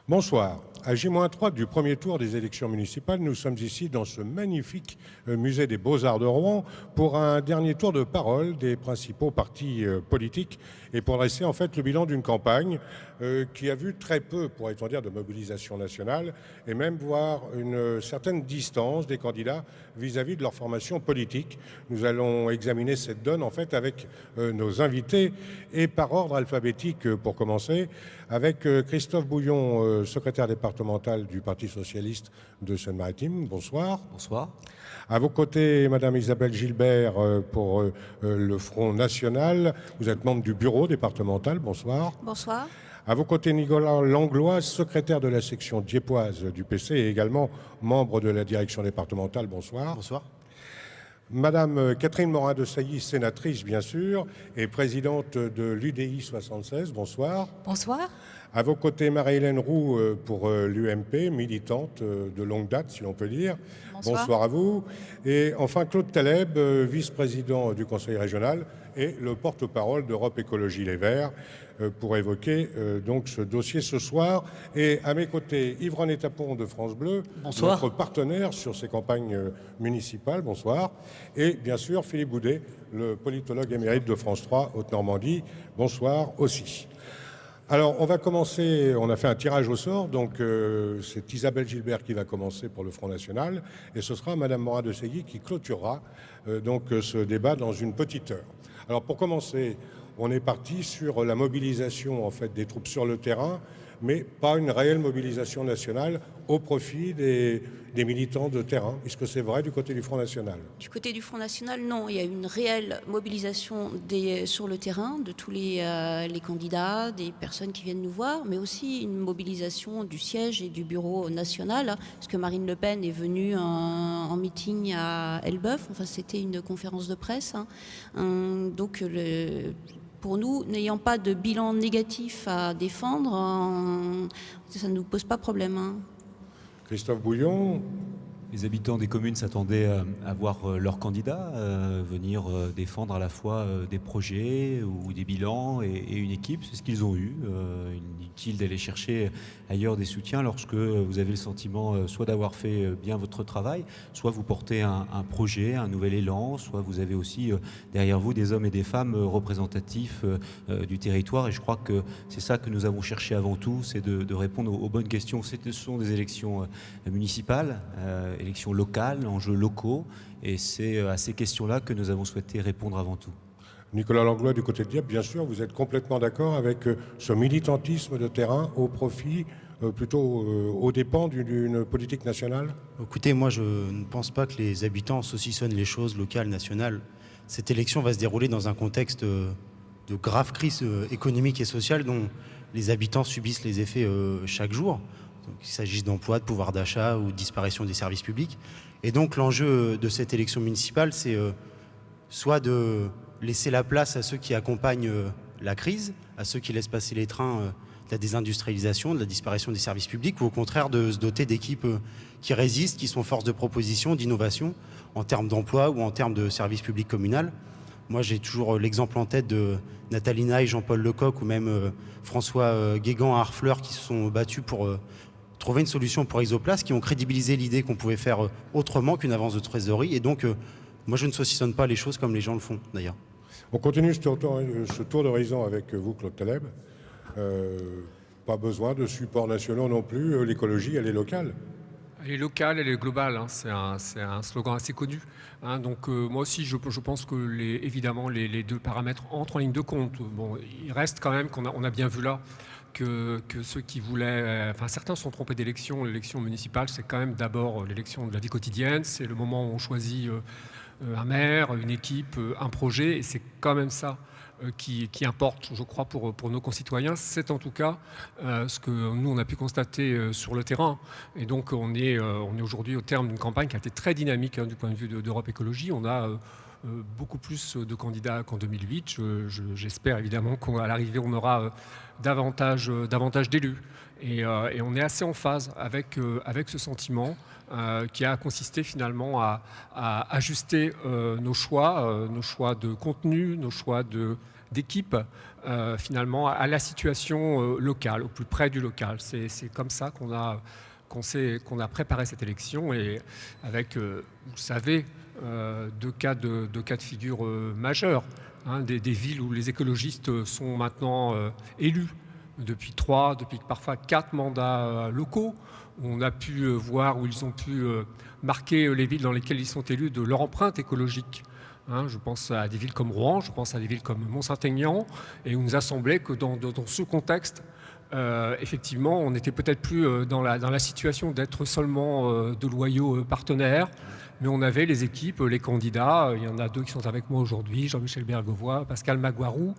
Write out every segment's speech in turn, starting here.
Bonsoir. À J-3 du premier tour des élections municipales, nous sommes ici dans ce magnifique musée des Beaux-Arts de Rouen pour un dernier tour de parole des principaux partis politiques et pour dresser en fait le bilan d'une campagne qui a vu très peu, pourrait-on dire, de mobilisation nationale et même voir une certaine distance des candidats vis-à-vis de leur formation politique. Nous allons examiner cette donne en fait avec nos invités et par ordre alphabétique pour commencer avec Christophe Bouillon, secrétaire départemental du Parti socialiste de Seine-Maritime. Bonsoir. Bonsoir. À vos côtés, Madame Isabelle Gilbert pour le Front National. Vous êtes membre du bureau départemental. Bonsoir. Bonsoir. À vos côtés, Nicolas Langlois, secrétaire de la section diepoise du PC et également membre de la direction départementale. Bonsoir. Bonsoir. Madame Catherine Morin-Desailly, sénatrice bien sûr, et présidente de l'UDI 76. Bonsoir. Bonsoir. À vos côtés, Marie-Hélène Roux pour l'UMP, militante de longue date, si l'on peut dire. Bonsoir. Bonsoir à vous. Et enfin, Claude Taleb, vice-président du Conseil régional et le porte-parole d'Europe Écologie Les Verts, pour évoquer donc ce dossier ce soir. Et à mes côtés, Yves-René Tapon de France Bleu, Bonsoir. notre partenaire sur ces campagnes municipales. Bonsoir. Et bien sûr, Philippe Boudet, le politologue émérite de France 3 Haute-Normandie. Bonsoir aussi. Alors, on va commencer, on a fait un tirage au sort, donc c'est Isabelle Gilbert qui va commencer pour le Front National, et ce sera Madame Morin-Desailly qui clôturera donc ce débat dans une petite heure. Alors, pour commencer, on est parti sur la mobilisation en fait des troupes sur le terrain, mais pas une réelle mobilisation nationale au profit des militants de terrain. Est-ce que c'est vrai du côté du Front National? Du côté du Front National, non. Il y a une réelle mobilisation sur le terrain de tous les candidats, des personnes qui viennent nous voir, mais aussi une mobilisation du siège et du bureau national, parce que Marine Le Pen est venue en meeting à Elbeuf. Enfin, c'était une conférence de presse. Donc, pour nous, n'ayant pas de bilan négatif à défendre, ça ne nous pose pas problème. Christophe Bouillon. Les habitants des communes s'attendaient à voir leurs candidats venir défendre à la fois des projets ou des bilans et une équipe. C'est ce qu'ils ont eu. Inutile d'aller chercher ailleurs des soutiens lorsque vous avez le sentiment soit d'avoir fait bien votre travail, soit vous portez un projet, un nouvel élan, soit vous avez aussi derrière vous des hommes et des femmes représentatifs du territoire. Et je crois que c'est ça que nous avons cherché avant tout, c'est de répondre aux bonnes questions. Ce sont des élections municipales, élections locales, enjeux locaux, et c'est à ces questions-là que nous avons souhaité répondre avant tout. Nicolas Langlois du côté de Dieppe, bien sûr, vous êtes complètement d'accord avec ce militantisme de terrain au profit, plutôt aux dépens d'une politique nationale? Écoutez, moi je ne pense pas que les habitants saucissonnent les choses locales, nationales. Cette élection va se dérouler dans un contexte de grave crise économique et sociale dont les habitants subissent les effets chaque jour. Qu'il s'agisse d'emploi, de pouvoir d'achat ou de disparition des services publics. Et donc l'enjeu de cette élection municipale, c'est soit de laisser la place à ceux qui accompagnent la crise, à ceux qui laissent passer les trains de la désindustrialisation, de la disparition des services publics, ou au contraire de se doter d'équipes qui résistent, qui sont force de proposition, d'innovation, en termes d'emploi ou en termes de services publics communal. Moi, j'ai toujours l'exemple en tête de Nathalie Naï, Jean-Paul Lecoq ou même François Guégan à Harfleur qui se sont battus pour trouver une solution pour Exoplace, qui ont crédibilisé l'idée qu'on pouvait faire autrement qu'une avance de trésorerie. Et donc, moi, je ne saucissonne pas les choses comme les gens le font, d'ailleurs. On continue ce tour d'horizon avec vous, Claude Taleb. Pas besoin de supports nationaux non plus. L'écologie, elle est locale. Elle est locale, elle est globale, c'est un slogan assez connu. Donc moi aussi, je pense que évidemment les deux paramètres entrent en ligne de compte. Bon, il reste quand même qu'on a bien vu là que ceux qui voulaient... Enfin, certains se sont trompés d'élection. L'élection municipale, c'est quand même d'abord l'élection de la vie quotidienne. C'est le moment où on choisit un maire, une équipe, un projet. Et c'est quand même ça qui importe, je crois, pour nos concitoyens. C'est en tout cas ce que nous, on a pu constater sur le terrain. Et donc, on est aujourd'hui au terme d'une campagne qui a été très dynamique du point de vue d'Europe Écologie. On a beaucoup plus de candidats qu'en 2008. J'espère évidemment qu'à l'arrivée, on aura davantage d'élus. Et on est assez en phase avec ce sentiment qui a consisté finalement à ajuster nos choix de contenu, nos choix de d'équipe finalement à la situation locale, au plus près du local. C'est comme ça qu'on a préparé cette élection et avec, vous savez, deux cas de figure majeurs, hein, des villes où les écologistes sont maintenant élus depuis parfois 4 mandats locaux, où on a pu voir, où ils ont pu marquer les villes dans lesquelles ils sont élus de leur empreinte écologique. Hein, je pense à des villes comme Rouen, je pense à des villes comme Mont-Saint-Aignan, et il nous a semblé que dans ce contexte, effectivement, on n'était peut-être plus dans la situation d'être seulement de loyaux partenaires, mais on avait les équipes, les candidats, il y en a 2 qui sont avec moi aujourd'hui, Jean-Michel Bergovoy, Pascal Magouarou,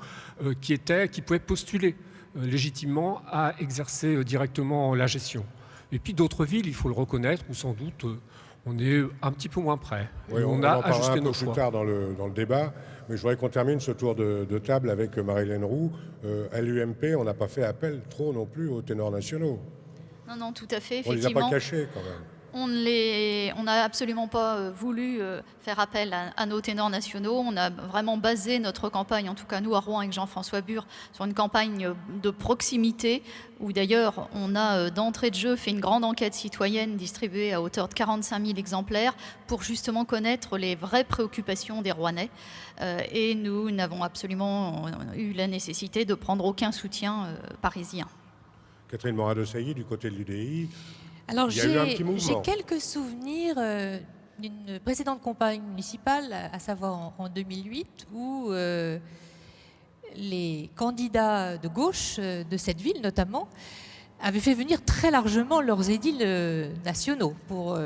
qui pouvaient postuler légitimement à exercer directement la gestion. Et puis d'autres villes, il faut le reconnaître, où sans doute on est un petit peu moins près. Oui, on a en parlera ajusté un nos peu plus choix. tard dans le débat, mais je voudrais qu'on termine ce tour de table avec Marie-Hélène Roux. À l'UMP, on n'a pas fait appel trop non plus aux ténors nationaux. Non, tout à fait, On ne les a effectivement. pas cachés quand même. On n'a absolument pas voulu faire appel à nos ténors nationaux. On a vraiment basé notre campagne, en tout cas nous à Rouen avec Jean-François Bure, sur une campagne de proximité, où d'ailleurs on a d'entrée de jeu fait une grande enquête citoyenne distribuée à hauteur de 45 000 exemplaires pour justement connaître les vraies préoccupations des Rouennais. Et nous n'avons absolument eu la nécessité de prendre aucun soutien parisien. Catherine Morin-Desailly, du côté de l'UDI. Alors, Il y a eu un petit mouvement. j'ai quelques souvenirs d'une précédente campagne municipale, à savoir en 2008, où les candidats de gauche de cette ville, notamment, avaient fait venir très largement leurs édiles nationaux pour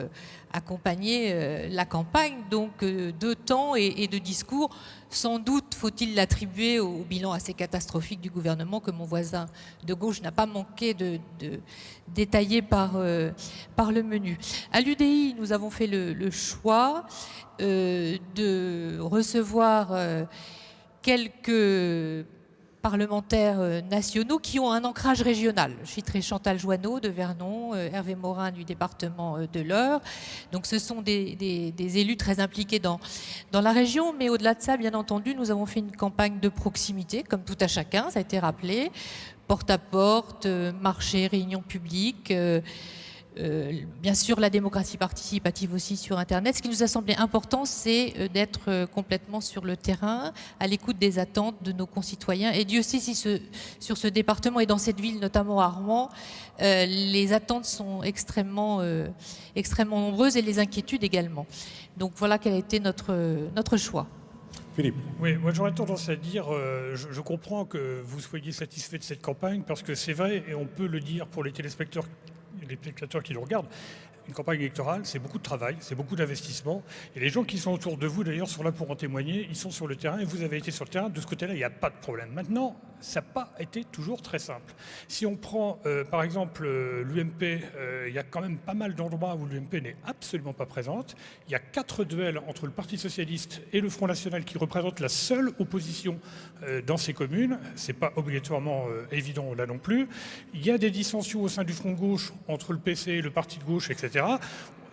accompagner la campagne, donc de temps et de discours. Sans doute faut-il l'attribuer au bilan assez catastrophique du gouvernement que mon voisin de gauche n'a pas manqué de détailler par le menu. À l'UDI, nous avons fait le choix de recevoir quelques parlementaires nationaux qui ont un ancrage régional. Je citerai Chantal Joanneau de Vernon, Hervé Morin du département de l'Eure. Donc ce sont des élus très impliqués dans la région, mais au-delà de ça, bien entendu, nous avons fait une campagne de proximité, comme tout à chacun, ça a été rappelé, porte à porte, marché, réunions publiques, bien sûr la démocratie participative aussi sur Internet. Ce qui nous a semblé important, c'est d'être complètement sur le terrain, à l'écoute des attentes de nos concitoyens. Et Dieu sait si sur ce département et dans cette ville, notamment à Rouen, les attentes sont extrêmement nombreuses et les inquiétudes également. Donc voilà quel a été notre choix. Philippe. Oui, moi j'aurais tendance à dire, je comprends que vous soyez satisfait de cette campagne, parce que c'est vrai, et on peut le dire pour les téléspectateurs qui nous regardent, une campagne électorale, c'est beaucoup de travail, c'est beaucoup d'investissement. Et les gens qui sont autour de vous, d'ailleurs, sont là pour en témoigner. Ils sont sur le terrain et vous avez été sur le terrain. De ce côté-là, il n'y a pas de problème. Maintenant, ça n'a pas été toujours très simple. Si on prend, par exemple, l'UMP, il y a quand même pas mal d'endroits où l'UMP n'est absolument pas présente. Il y a 4 duels entre le Parti socialiste et le Front national qui représentent la seule opposition dans ces communes. Ce n'est pas obligatoirement évident là non plus. Il y a des dissensions au sein du Front de gauche entre le PC, le Parti de gauche, etc.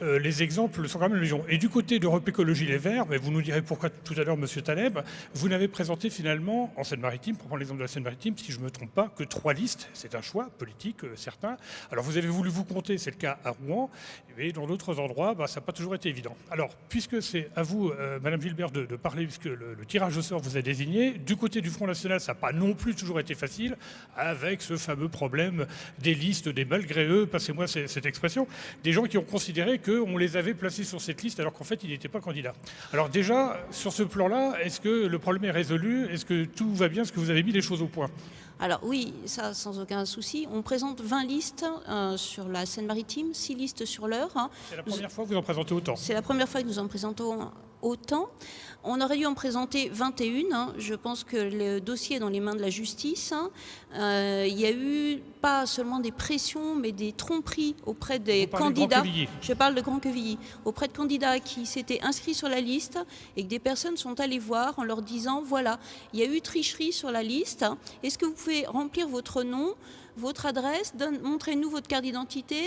Les exemples sont quand même légion. Et du côté d'Europe Écologie Les Verts, mais vous nous direz pourquoi tout à l'heure, Monsieur Taleb, vous n'avez présenté finalement en Seine-Maritime, pour prendre l'exemple de la Seine-Maritime, si je ne me trompe pas, que 3 listes. C'est un choix politique certain. Alors vous avez voulu vous compter, c'est le cas à Rouen, mais dans d'autres endroits, ça n'a pas toujours été évident. Alors, puisque c'est à vous, Madame Gilbert, de parler, puisque le tirage au sort vous a désigné, du côté du Front National, ça n'a pas non plus toujours été facile, avec ce fameux problème des listes, des malgré eux, passez-moi cette expression, des gens qui ont considéré qu'on les avait placés sur cette liste alors qu'en fait, ils n'étaient pas candidats. Alors déjà, sur ce plan-là, est-ce que le problème est résolu? Est-ce que tout va bien? Est-ce que vous avez mis les choses au point? Alors oui, ça sans aucun souci. On présente 20 listes sur la Seine-Maritime, 6 listes sur l'Eure. C'est la première fois que vous en présentez autant. C'est la première fois que nous en présentons autant. On aurait dû en présenter 21. Je pense que le dossier est dans les mains de la justice. Il y a eu pas seulement des pressions, mais des tromperies auprès des candidats. Je parle de Grand-Quevilly. Auprès de candidats qui s'étaient inscrits sur la liste et que des personnes sont allées voir en leur disant, voilà, il y a eu tricherie sur la liste. Est-ce que vous pouvez remplir votre nom, votre adresse, montrez-nous votre carte d'identité.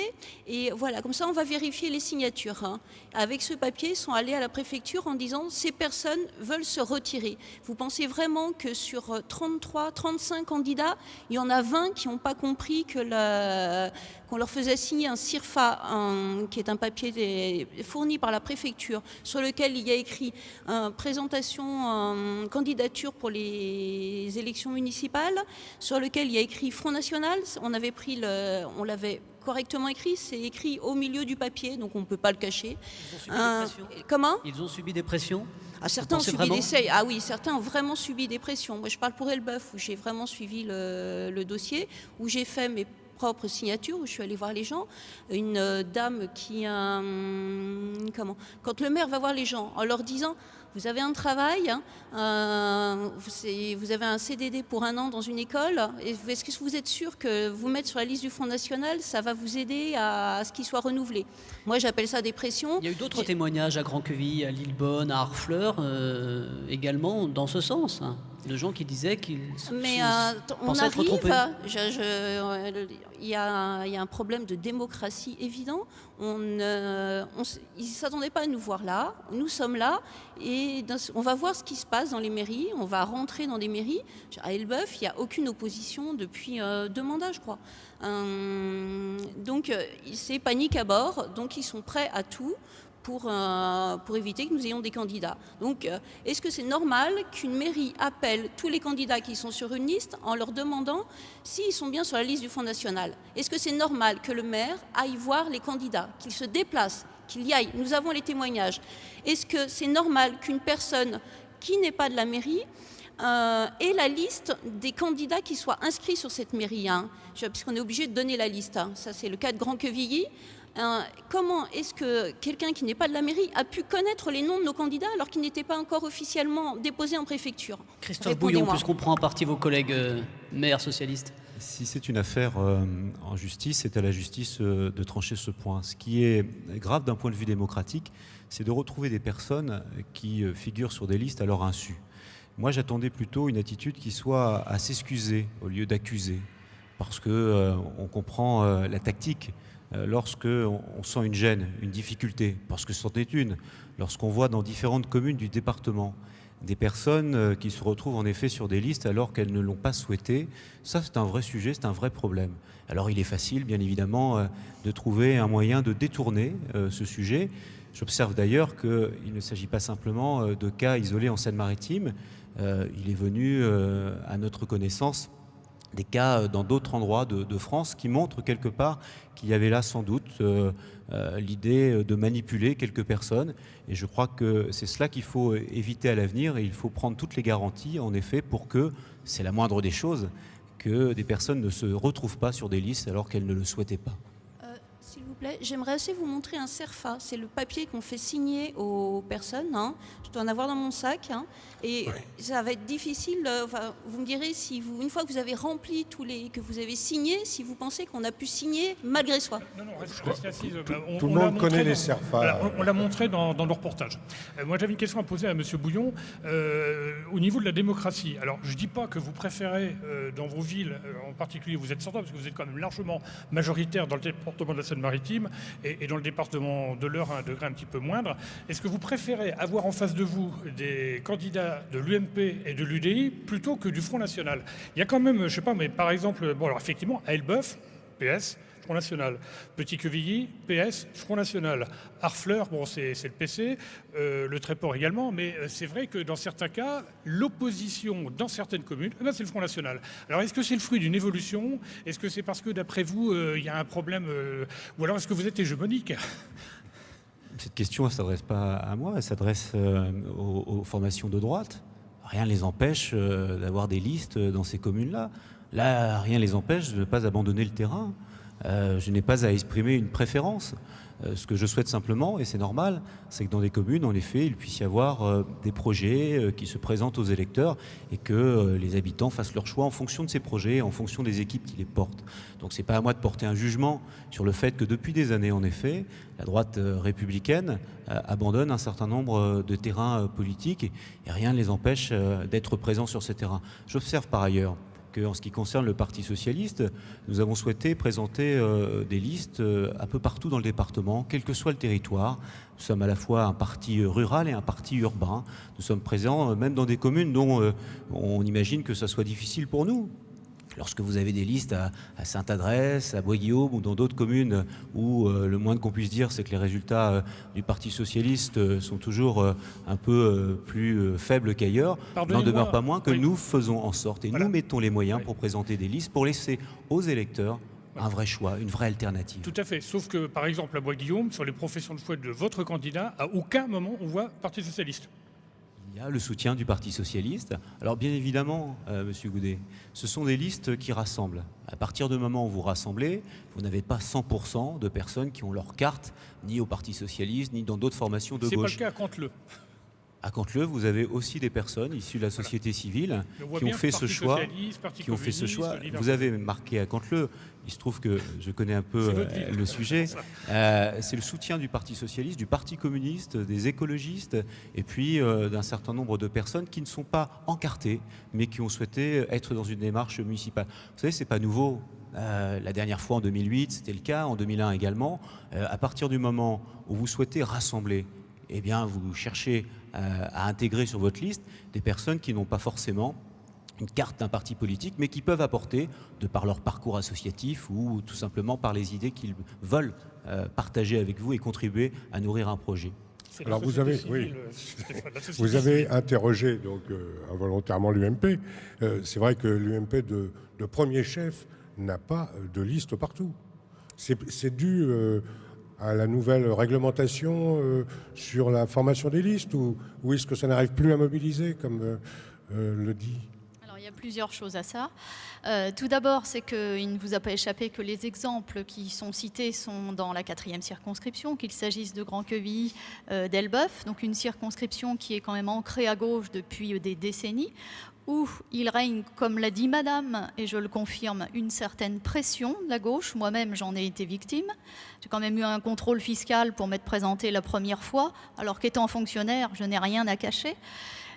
Et voilà, comme ça, on va vérifier les signatures. Hein. Avec ce papier, ils sont allés à la préfecture en disant ces personnes veulent se retirer. Vous pensez vraiment que sur 33, 35 candidats, il y en a 20 qui n'ont pas compris que qu'on leur faisait signer un CIRFA, qui est un papier fourni par la préfecture, sur lequel il y a écrit présentation, candidature pour les élections municipales, sur lequel il y a écrit Front National. On l'avait correctement écrit, c'est écrit au milieu du papier, donc on ne peut pas le cacher. Ils ont subi des pressions. Comment ? Ils ont subi des pressions. Certains ont subi certains ont vraiment subi des pressions. Moi, je parle pour Elbeuf, où j'ai vraiment suivi le dossier, où j'ai fait mes propres signatures, où je suis allée voir les gens. Une dame qui quand le maire va voir les gens en leur disant vous avez un travail, vous avez un CDD pour 1 an dans une école, est-ce que vous êtes sûr que vous mettre sur la liste du Front National, ça va vous aider à ce qu'il soit renouvelé? Moi, j'appelle ça des pressions. Il y a eu d'autres témoignages à Grand-Quevilly, à Lillebonne, à Harfleur, également dans ce sens, hein, de gens qui disaient qu'ils pensaient être trompés. Il y a un problème de démocratie évident. Ils ne s'attendaient pas à nous voir là. Nous sommes là et on va voir ce qui se passe dans les mairies. On va rentrer dans des mairies. À Elbeuf, il n'y a aucune opposition depuis 2 mandats, je crois. Donc, c'est panique à bord. Donc, ils sont prêts à tout pour éviter que nous ayons des candidats. Donc, est-ce que c'est normal qu'une mairie appelle tous les candidats qui sont sur une liste en leur demandant s'ils sont bien sur la liste du Front National? Est-ce que c'est normal que le maire aille voir les candidats, qu'il se déplace, qu'il y aille? Nous avons les témoignages. Est-ce que c'est normal qu'une personne qui n'est pas de la mairie ait la liste des candidats qui soient inscrits sur cette mairie, hein, puisqu'on est obligé de donner la liste. Hein. Ça, c'est le cas de Grand-Quevilly. Comment est-ce que quelqu'un qui n'est pas de la mairie a pu connaître les noms de nos candidats alors qu'ils n'étaient pas encore officiellement déposés en préfecture? Christophe Bouillon, puisqu'on prend en partie vos collègues maires socialistes. Si c'est une affaire en justice, c'est à la justice de trancher ce point. Ce qui est grave d'un point de vue démocratique, c'est de retrouver des personnes qui figurent sur des listes à leur insu. Moi, j'attendais plutôt une attitude qui soit à s'excuser au lieu d'accuser, parce que on comprend la tactique. Lorsque on sent une gêne, une difficulté, parce que c'en est une, lorsqu'on voit dans différentes communes du département des personnes qui se retrouvent en effet sur des listes alors qu'elles ne l'ont pas souhaité, ça c'est un vrai sujet, c'est un vrai problème. Alors il est facile, bien évidemment, de trouver un moyen de détourner ce sujet. J'observe d'ailleurs qu'il ne s'agit pas simplement de cas isolés en Seine-Maritime. Il est venu à notre connaissance des cas dans d'autres endroits de France qui montrent quelque part qu'il y avait là sans doute l'idée de manipuler quelques personnes. Et je crois que c'est cela qu'il faut éviter à l'avenir et il faut prendre toutes les garanties, en effet, pour que, c'est la moindre des choses, que des personnes ne se retrouvent pas sur des listes alors qu'elles ne le souhaitaient pas. S'il vous plaît, j'aimerais assez vous montrer un CERFA. C'est le papier qu'on fait signer aux personnes. Hein. Je dois en avoir dans mon sac. Hein. Et ça va être difficile. Vous me direz, si une fois que vous avez rempli que vous avez signé, si vous pensez qu'on a pu signer malgré soi. Non, restez assise. Tout le monde connaît les CERFA. Voilà, on l'a montré dans nos reportages. Moi, j'avais une question à poser à M. Bouillon. Au niveau de la démocratie, alors je ne dis pas que vous préférez dans vos villes, en particulier, vous êtes sortant, parce que vous êtes quand même largement majoritaire dans le département de la Seine-Maritime et dans le département de l'Eure à un degré un petit peu moindre. Est-ce que vous préférez avoir en face de vous des candidats de l'UMP et de l'UDI plutôt que du Front National? Il y a quand même, je ne sais pas, mais par exemple, bon alors effectivement, à Elbeuf, PS, Front National. Petit-Quevilly, PS, Front National. Harfleur, bon, c'est le PC, le Tréport également, mais c'est vrai que dans certains cas, l'opposition dans certaines communes, c'est le Front National. Alors, est-ce que c'est le fruit d'une évolution? Est-ce que c'est parce que, d'après vous, il y a un problème ou alors est-ce que vous êtes hégémonique? Cette question ne s'adresse pas à moi, elle s'adresse aux formations de droite. Rien ne les empêche d'avoir des listes dans ces communes-là. Là, rien ne les empêche de ne pas abandonner le terrain. Je n'ai pas à exprimer une préférence. Ce que je souhaite simplement, et c'est normal, c'est que dans des communes, en effet, il puisse y avoir des projets qui se présentent aux électeurs et que les habitants fassent leur choix en fonction de ces projets, en fonction des équipes qui les portent. Donc c'est pas à moi de porter un jugement sur le fait que depuis des années, en effet, la droite républicaine abandonne un certain nombre de terrains politiques et rien ne les empêche d'être présents sur ces terrains. J'observe par ailleurs qu'en ce qui concerne le Parti socialiste, nous avons souhaité présenter des listes un peu partout dans le département, quel que soit le territoire. Nous sommes à la fois un parti rural et un parti urbain. Nous sommes présents même dans des communes dont on imagine que ça soit difficile pour nous. Lorsque vous avez des listes à Sainte-Adresse, à Bois-Guillaume ou dans d'autres communes où le moins qu'on puisse dire, c'est que les résultats du Parti socialiste sont toujours un peu plus faibles qu'ailleurs, n'en demeure pas moins que nous faisons en sorte et nous mettons les moyens pour présenter des listes, pour laisser aux électeurs un vrai choix, une vraie alternative. Tout à fait. Sauf que, par exemple, à Bois-Guillaume, sur les professions de foi de votre candidat, à aucun moment on voit Parti socialiste. Il y a le soutien du Parti socialiste. Alors bien évidemment, Monsieur Goudet, ce sont des listes qui rassemblent. À partir du moment où vous rassemblez, vous n'avez pas 100% de personnes qui ont leur carte, ni au Parti socialiste, ni dans d'autres formations de gauche. C'est pas le cas à Canteleu. À Canteleu, vous avez aussi des personnes issues de la société civile qui ont fait ce choix. Vous avez marqué à Canteleu. Il se trouve que je connais un peu le sujet. C'est le soutien du Parti socialiste, du Parti communiste, des écologistes, et puis d'un certain nombre de personnes qui ne sont pas encartées, mais qui ont souhaité être dans une démarche municipale. Vous savez, c'est pas nouveau. La dernière fois en 2008, c'était le cas, en 2001 également. À partir du moment où vous souhaitez rassembler, eh bien, vous cherchez à intégrer sur votre liste des personnes qui n'ont pas forcément une carte d'un parti politique, mais qui peuvent apporter, de par leur parcours associatif ou tout simplement par les idées qu'ils veulent partager avec vous et contribuer à nourrir un projet. Alors vous avez, vous avez interrogé donc involontairement l'UMP. C'est vrai que l'UMP de premier chef n'a pas de liste partout. C'est dû à la nouvelle réglementation sur la formation des listes ou est-ce que ça n'arrive plus à mobiliser, comme le dit? Alors, il y a plusieurs choses à ça. Tout d'abord, c'est qu'il ne vous a pas échappé que les exemples qui sont cités sont dans la 4e circonscription, qu'il s'agisse de Grand-Quevilly, d'Elbeuf, donc une circonscription qui est quand même ancrée à gauche depuis des décennies, où il règne, comme l'a dit Madame, et je le confirme, une certaine pression de la gauche. Moi-même, j'en ai été victime. J'ai quand même eu un contrôle fiscal pour m'être présenté la première fois, alors qu'étant fonctionnaire, je n'ai rien à cacher.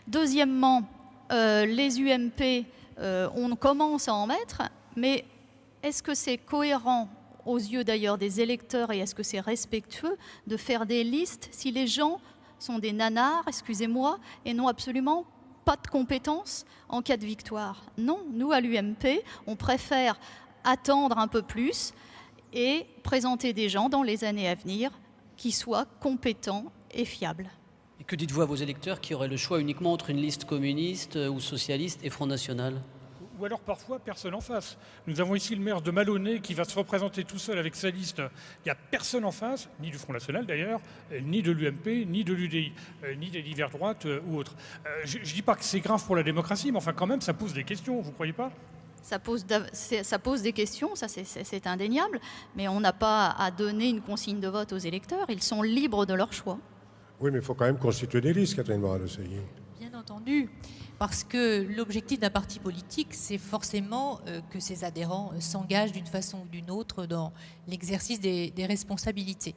Deuxièmement, les UMP, on commence à en mettre, mais est-ce que c'est cohérent aux yeux d'ailleurs des électeurs et est-ce que c'est respectueux de faire des listes si les gens sont des nanars, excusez-moi, et n'ont absolument pas de compétences en cas de victoire? Non, nous à l'UMP, on préfère attendre un peu plus et présenter des gens dans les années à venir qui soient compétents et fiables. Et que dites-vous à vos électeurs qui auraient le choix uniquement entre une liste communiste ou socialiste et Front National? Ou alors parfois personne en face. Nous avons ici le maire de Malonnet qui va se représenter tout seul avec sa liste. Il n'y a personne en face, ni du Front National d'ailleurs, ni de l'UMP, ni de l'UDI, ni des divers droites ou autres. Je ne dis pas que c'est grave pour la démocratie, mais enfin quand même ça pose des questions, vous ne croyez pas? Ça pose des questions, ça c'est indéniable, mais on n'a pas à donner une consigne de vote aux électeurs, ils sont libres de leur choix. Oui, mais il faut quand même constituer des listes, Catherine Morin-Desailly. Bien entendu, parce que l'objectif d'un parti politique, c'est forcément que ses adhérents s'engagent d'une façon ou d'une autre dans l'exercice des responsabilités.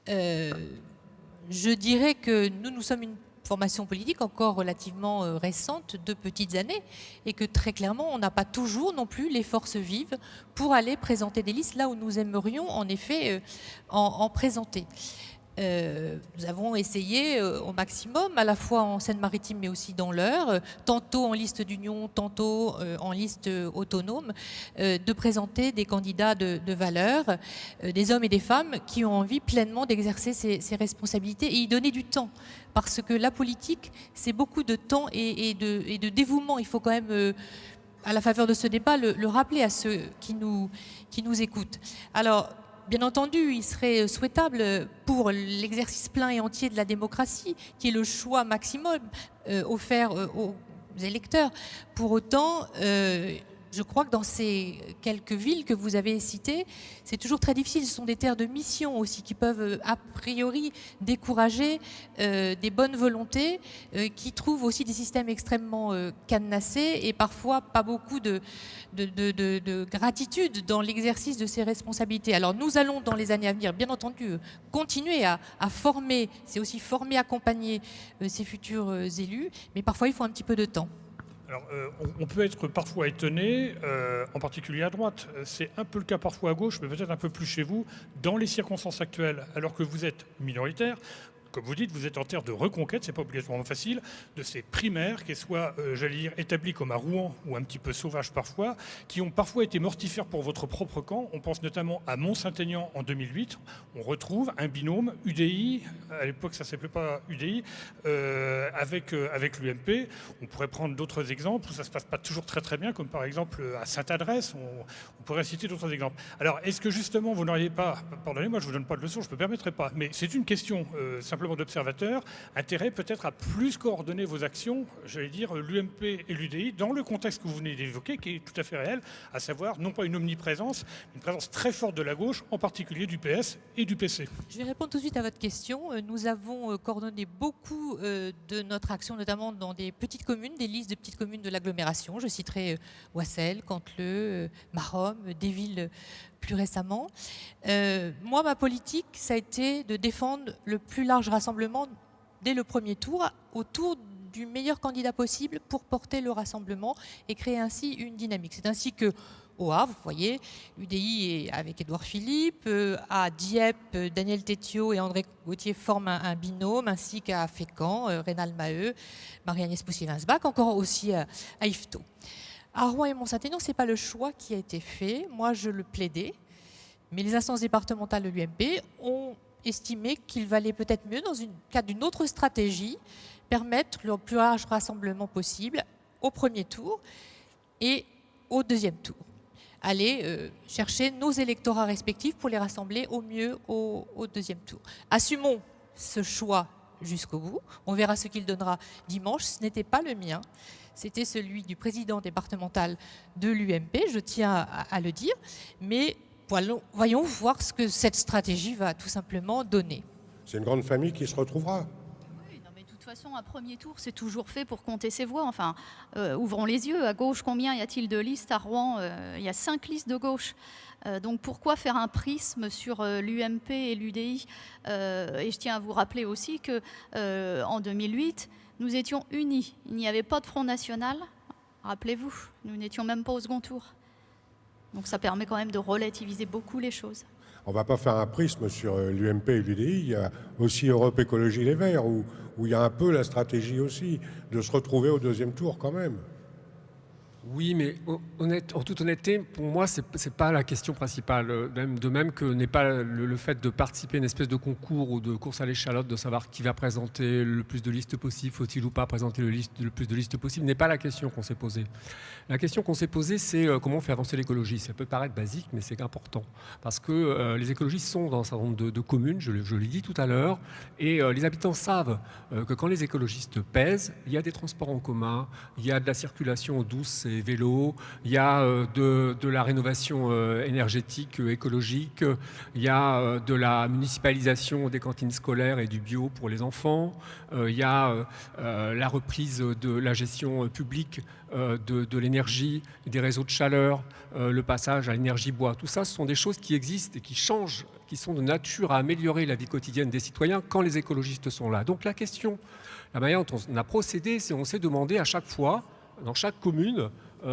Je dirais que nous sommes une formation politique encore relativement récente, de petites années, et que très clairement, on n'a pas toujours non plus les forces vives pour aller présenter des listes là où nous aimerions en effet en présenter. Nous avons essayé au maximum, à la fois en Seine-Maritime mais aussi dans l'Eure, tantôt en liste d'union, tantôt en liste autonome, de présenter des candidats de valeur, des hommes et des femmes qui ont envie pleinement d'exercer ces responsabilités et y donner du temps. Parce que la politique, c'est beaucoup de temps et de dévouement. Il faut quand même, à la faveur de ce débat, le rappeler à ceux qui nous écoutent. Alors, bien entendu, il serait souhaitable pour l'exercice plein et entier de la démocratie, qui est le choix maximum offert aux électeurs. Pour autant, je crois que dans ces quelques villes que vous avez citées, c'est toujours très difficile. Ce sont des terres de mission aussi qui peuvent a priori décourager des bonnes volontés qui trouvent aussi des systèmes extrêmement cadenassés et parfois pas beaucoup de gratitude dans l'exercice de ces responsabilités. Alors nous allons dans les années à venir, bien entendu, continuer à former, c'est aussi former, accompagner ces futurs élus, mais parfois il faut un petit peu de temps. Alors, on peut être parfois étonné, en particulier à droite. C'est un peu le cas parfois à gauche, mais peut-être un peu plus chez vous, dans les circonstances actuelles, alors que vous êtes minoritaire. Comme vous dites, vous êtes en terre de reconquête, c'est pas obligatoirement facile, de ces primaires, qu'elles soient, j'allais dire, établies comme à Rouen ou un petit peu sauvages parfois, qui ont parfois été mortifères pour votre propre camp. On pense notamment à Mont-Saint-Aignan en 2008. On retrouve un binôme UDI, à l'époque ça ne s'appelait pas UDI, avec l'UMP. On pourrait prendre d'autres exemples où ça ne se passe pas toujours très très bien, comme par exemple à Sainte-Adresse. On pourrait citer d'autres exemples. Alors, est-ce que justement vous n'auriez pas, pardonnez-moi, je ne vous donne pas de leçon, je ne me permettrai pas, mais c'est une question simplement d'observateurs, intérêt peut-être à plus coordonner vos actions, j'allais dire l'UMP et l'UDI, dans le contexte que vous venez d'évoquer, qui est tout à fait réel, à savoir non pas une omniprésence, mais une présence très forte de la gauche, en particulier du PS et du PC. Je vais répondre tout de suite à votre question. Nous avons coordonné beaucoup de notre action, notamment dans des petites communes, des listes de petites communes de l'agglomération. Je citerai Oissel, Canteleu, Maromme, des villes plus récemment. Moi, ma politique, ça a été de défendre le plus large rassemblement dès le premier tour autour du meilleur candidat possible pour porter le rassemblement et créer ainsi une dynamique. C'est ainsi que au Havre, vous voyez, UDI avec Édouard Philippe, à Dieppe, Daniel Tétiot et André Gauthier forment un binôme, ainsi qu'à Fécamp, Rénal Maheu, Marie-Agnès Poussier-Winsbach, encore aussi à Yvetot. À Rouen et Mont-Saint-Aignan, ce n'est pas le choix qui a été fait. Moi, je le plaidais. Mais les instances départementales de l'UMP ont estimé qu'il valait peut-être mieux, dans le cadre d'une autre stratégie, permettre le plus large rassemblement possible au premier tour et au deuxième tour. Aller chercher nos électorats respectifs pour les rassembler au mieux au deuxième tour. Assumons ce choix jusqu'au bout. On verra ce qu'il donnera dimanche. Ce n'était pas le mien. C'était celui du président départemental de l'UMP, je tiens à le dire. Mais voyons voir ce que cette stratégie va tout simplement donner. C'est une grande famille qui se retrouvera. Oui, non, mais de toute façon, un premier tour, c'est toujours fait pour compter ses voix. Enfin, ouvrons les yeux. À gauche, combien y a-t-il de listes? À Rouen, il y a 5 listes de gauche. Donc pourquoi faire un prisme sur l'UMP et l'UDI? Et je tiens à vous rappeler aussi qu'en 2008, nous étions unis. Il n'y avait pas de Front National. Rappelez-vous, nous n'étions même pas au second tour. Donc ça permet quand même de relativiser beaucoup les choses. On ne va pas faire un prisme sur l'UMP et l'UDI. Il y a aussi Europe Écologie Les Verts, où il y a un peu la stratégie aussi de se retrouver au deuxième tour quand même. Oui, mais en toute honnêteté, pour moi, c'est pas la question principale. De même que n'est pas le fait de participer à une espèce de concours ou de course à l'échalote, de savoir qui va présenter le plus de listes possible, faut-il ou pas présenter le plus de listes possible, n'est pas la question qu'on s'est posée. La question qu'on s'est posée, c'est comment on fait avancer l'écologie. Ça peut paraître basique, mais c'est important. Parce que les écologistes sont dans un certain nombre de communes, je l'ai dit tout à l'heure, et les habitants savent que quand les écologistes pèsent, il y a des transports en commun, il y a de la circulation douce et vélos, il y a de la rénovation énergétique, écologique, il y a de la municipalisation des cantines scolaires et du bio pour les enfants, il y a la reprise de la gestion publique de l'énergie, des réseaux de chaleur, le passage à l'énergie bois. Tout ça, ce sont des choses qui existent et qui changent, qui sont de nature à améliorer la vie quotidienne des citoyens quand les écologistes sont là. Donc la question, la manière dont on a procédé, c'est on s'est demandé à chaque fois, dans chaque commune,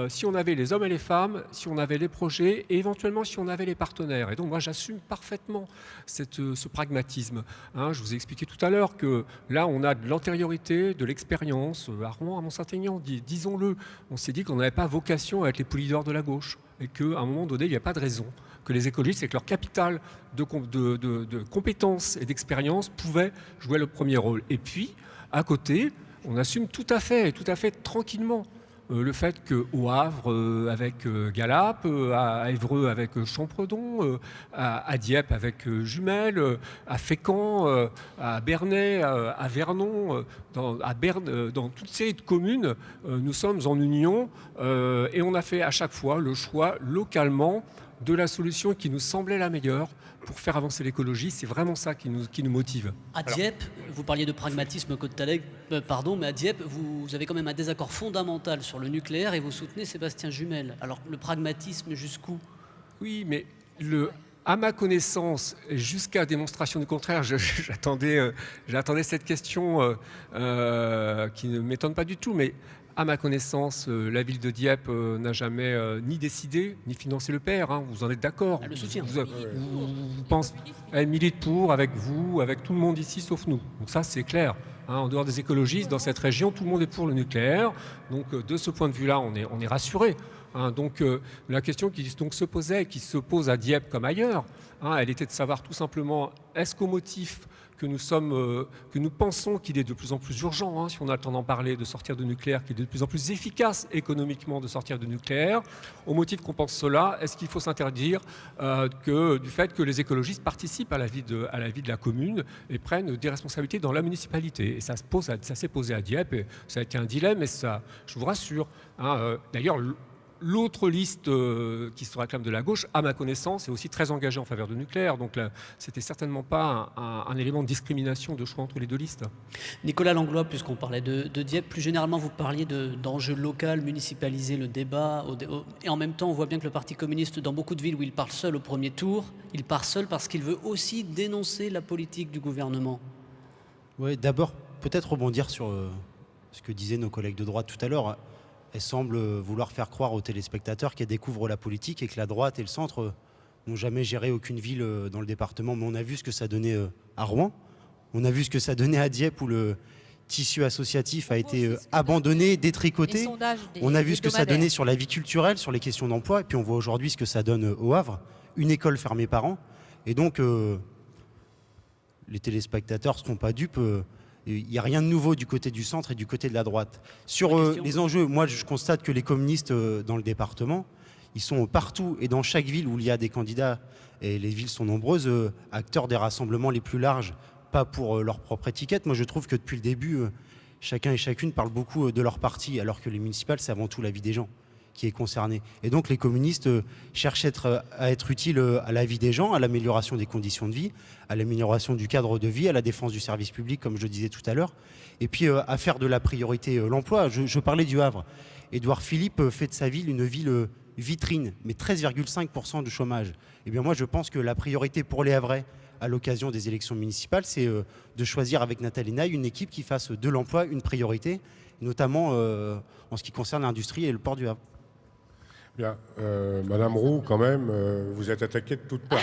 si on avait les hommes et les femmes, si on avait les projets et éventuellement si on avait les partenaires. Et donc moi j'assume parfaitement ce pragmatisme. Je vous ai expliqué tout à l'heure que là on a de l'antériorité, de l'expérience. À Rouen, à Mont-Saint-Aignan, disons-le, on s'est dit qu'on n'avait pas vocation à être les poulies d'or de la gauche et qu'à un moment donné il n'y a pas de raison que les écologistes, avec leur capital de compétences et d'expérience, pouvaient jouer le premier rôle. Et puis, à côté, on assume tout à fait tranquillement le fait qu'au Havre avec Galap, à Évreux avec Champredon, à Dieppe avec Jumelles, à Fécamp, à Bernay, à Vernon, à Berne, dans toutes ces communes, nous sommes en union et on a fait à chaque fois le choix localement de la solution qui nous semblait la meilleure pour faire avancer l'écologie. C'est vraiment ça qui nous motive. À Dieppe, vous parliez de pragmatisme, mais à Dieppe, vous avez quand même un désaccord fondamental sur le nucléaire et vous soutenez Sébastien Jumel. Alors le pragmatisme jusqu'où? Oui, mais À ma connaissance, jusqu'à démonstration du contraire, j'attendais cette question qui ne m'étonne pas du tout, mais à ma connaissance, la ville de Dieppe n'a jamais ni décidé, ni financé le PR. Hein, vous en êtes d'accord? Elle le soutient. Vous pensez, elle milite pour, avec vous, avec tout le monde ici, sauf nous. Donc ça, c'est clair. Hein, en dehors des écologistes, dans cette région, tout le monde est pour le nucléaire. Donc de ce point de vue-là, on est rassuré. Hein, donc la question qui donc se posait, qui se pose à Dieppe comme ailleurs, hein, elle était de savoir tout simplement, est-ce qu'au motif que nous pensons qu'il est de plus en plus urgent, hein, si on a le temps d'en parler, de sortir du nucléaire, qu'il est de plus en plus efficace économiquement de sortir du nucléaire, au motif qu'on pense cela, est-ce qu'il faut s'interdire du fait que les écologistes participent à la vie de la commune et prennent des responsabilités dans la municipalité? Et ça s'est posé à Dieppe, et ça a été un dilemme, et ça, je vous rassure. Hein, d'ailleurs, l'autre liste qui se réclame de la gauche, à ma connaissance, est aussi très engagée en faveur du nucléaire. Donc là, c'était certainement pas un élément de discrimination de choix entre les deux listes. Nicolas Langlois, puisqu'on parlait de Dieppe, plus généralement, vous parliez d'enjeux locaux, municipaliser le débat. Et en même temps, on voit bien que le Parti communiste, dans beaucoup de villes où il part seul au premier tour, il part seul parce qu'il veut aussi dénoncer la politique du gouvernement. Oui, d'abord, peut-être rebondir sur ce que disaient nos collègues de droite tout à l'heure. Elle semble vouloir faire croire aux téléspectateurs qu'elle découvre la politique et que la droite et le centre n'ont jamais géré aucune ville dans le département. Mais on a vu ce que ça donnait à Rouen, on a vu ce que ça donnait à Dieppe où le tissu associatif a été abandonné, détricoté. On a vu ce que ça donnait sur la vie culturelle, sur les questions d'emploi. Et puis on voit aujourd'hui ce que ça donne au Havre, une école fermée par an. Et donc les téléspectateurs ne seront pas dupes. Il n'y a rien de nouveau du côté du centre et du côté de la droite. Sur les enjeux, moi je constate que les communistes dans le département, ils sont partout et dans chaque ville où il y a des candidats, et les villes sont nombreuses, acteurs des rassemblements les plus larges, pas pour leur propre étiquette. Moi je trouve que depuis le début, chacun et chacune parle beaucoup de leur parti, alors que les municipales, c'est avant tout la vie des gens qui est concernée. Et donc les communistes cherchent à être utiles à la vie des gens, à l'amélioration des conditions de vie, à l'amélioration du cadre de vie, à la défense du service public, comme je disais tout à l'heure, et puis à faire de la priorité l'emploi. Je parlais du Havre. Édouard Philippe fait de sa ville une ville vitrine, mais 13,5% de chômage. Eh bien moi je pense que la priorité pour les Havrais, à l'occasion des élections municipales, c'est de choisir avec Nathalie Naille une équipe qui fasse de l'emploi une priorité, notamment en ce qui concerne l'industrie et le port du Havre. Bien, Madame Roux, quand même, vous êtes attaquée de toutes parts.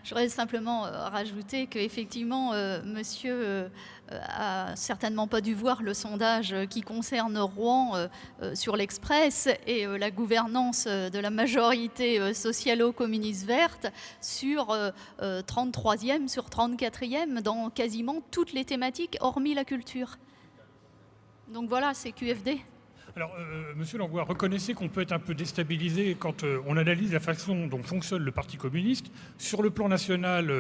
Je voudrais simplement rajouter qu'effectivement, monsieur a certainement pas dû voir le sondage qui concerne Rouen sur l'Express et la gouvernance de la majorité socialo-communiste verte sur 33e, sur 34e dans quasiment toutes les thématiques, hormis la culture. Donc voilà, c'est QFD. Alors, Monsieur Langlois, reconnaissez qu'on peut être un peu déstabilisé quand on analyse la façon dont fonctionne le Parti communiste. Sur le plan national,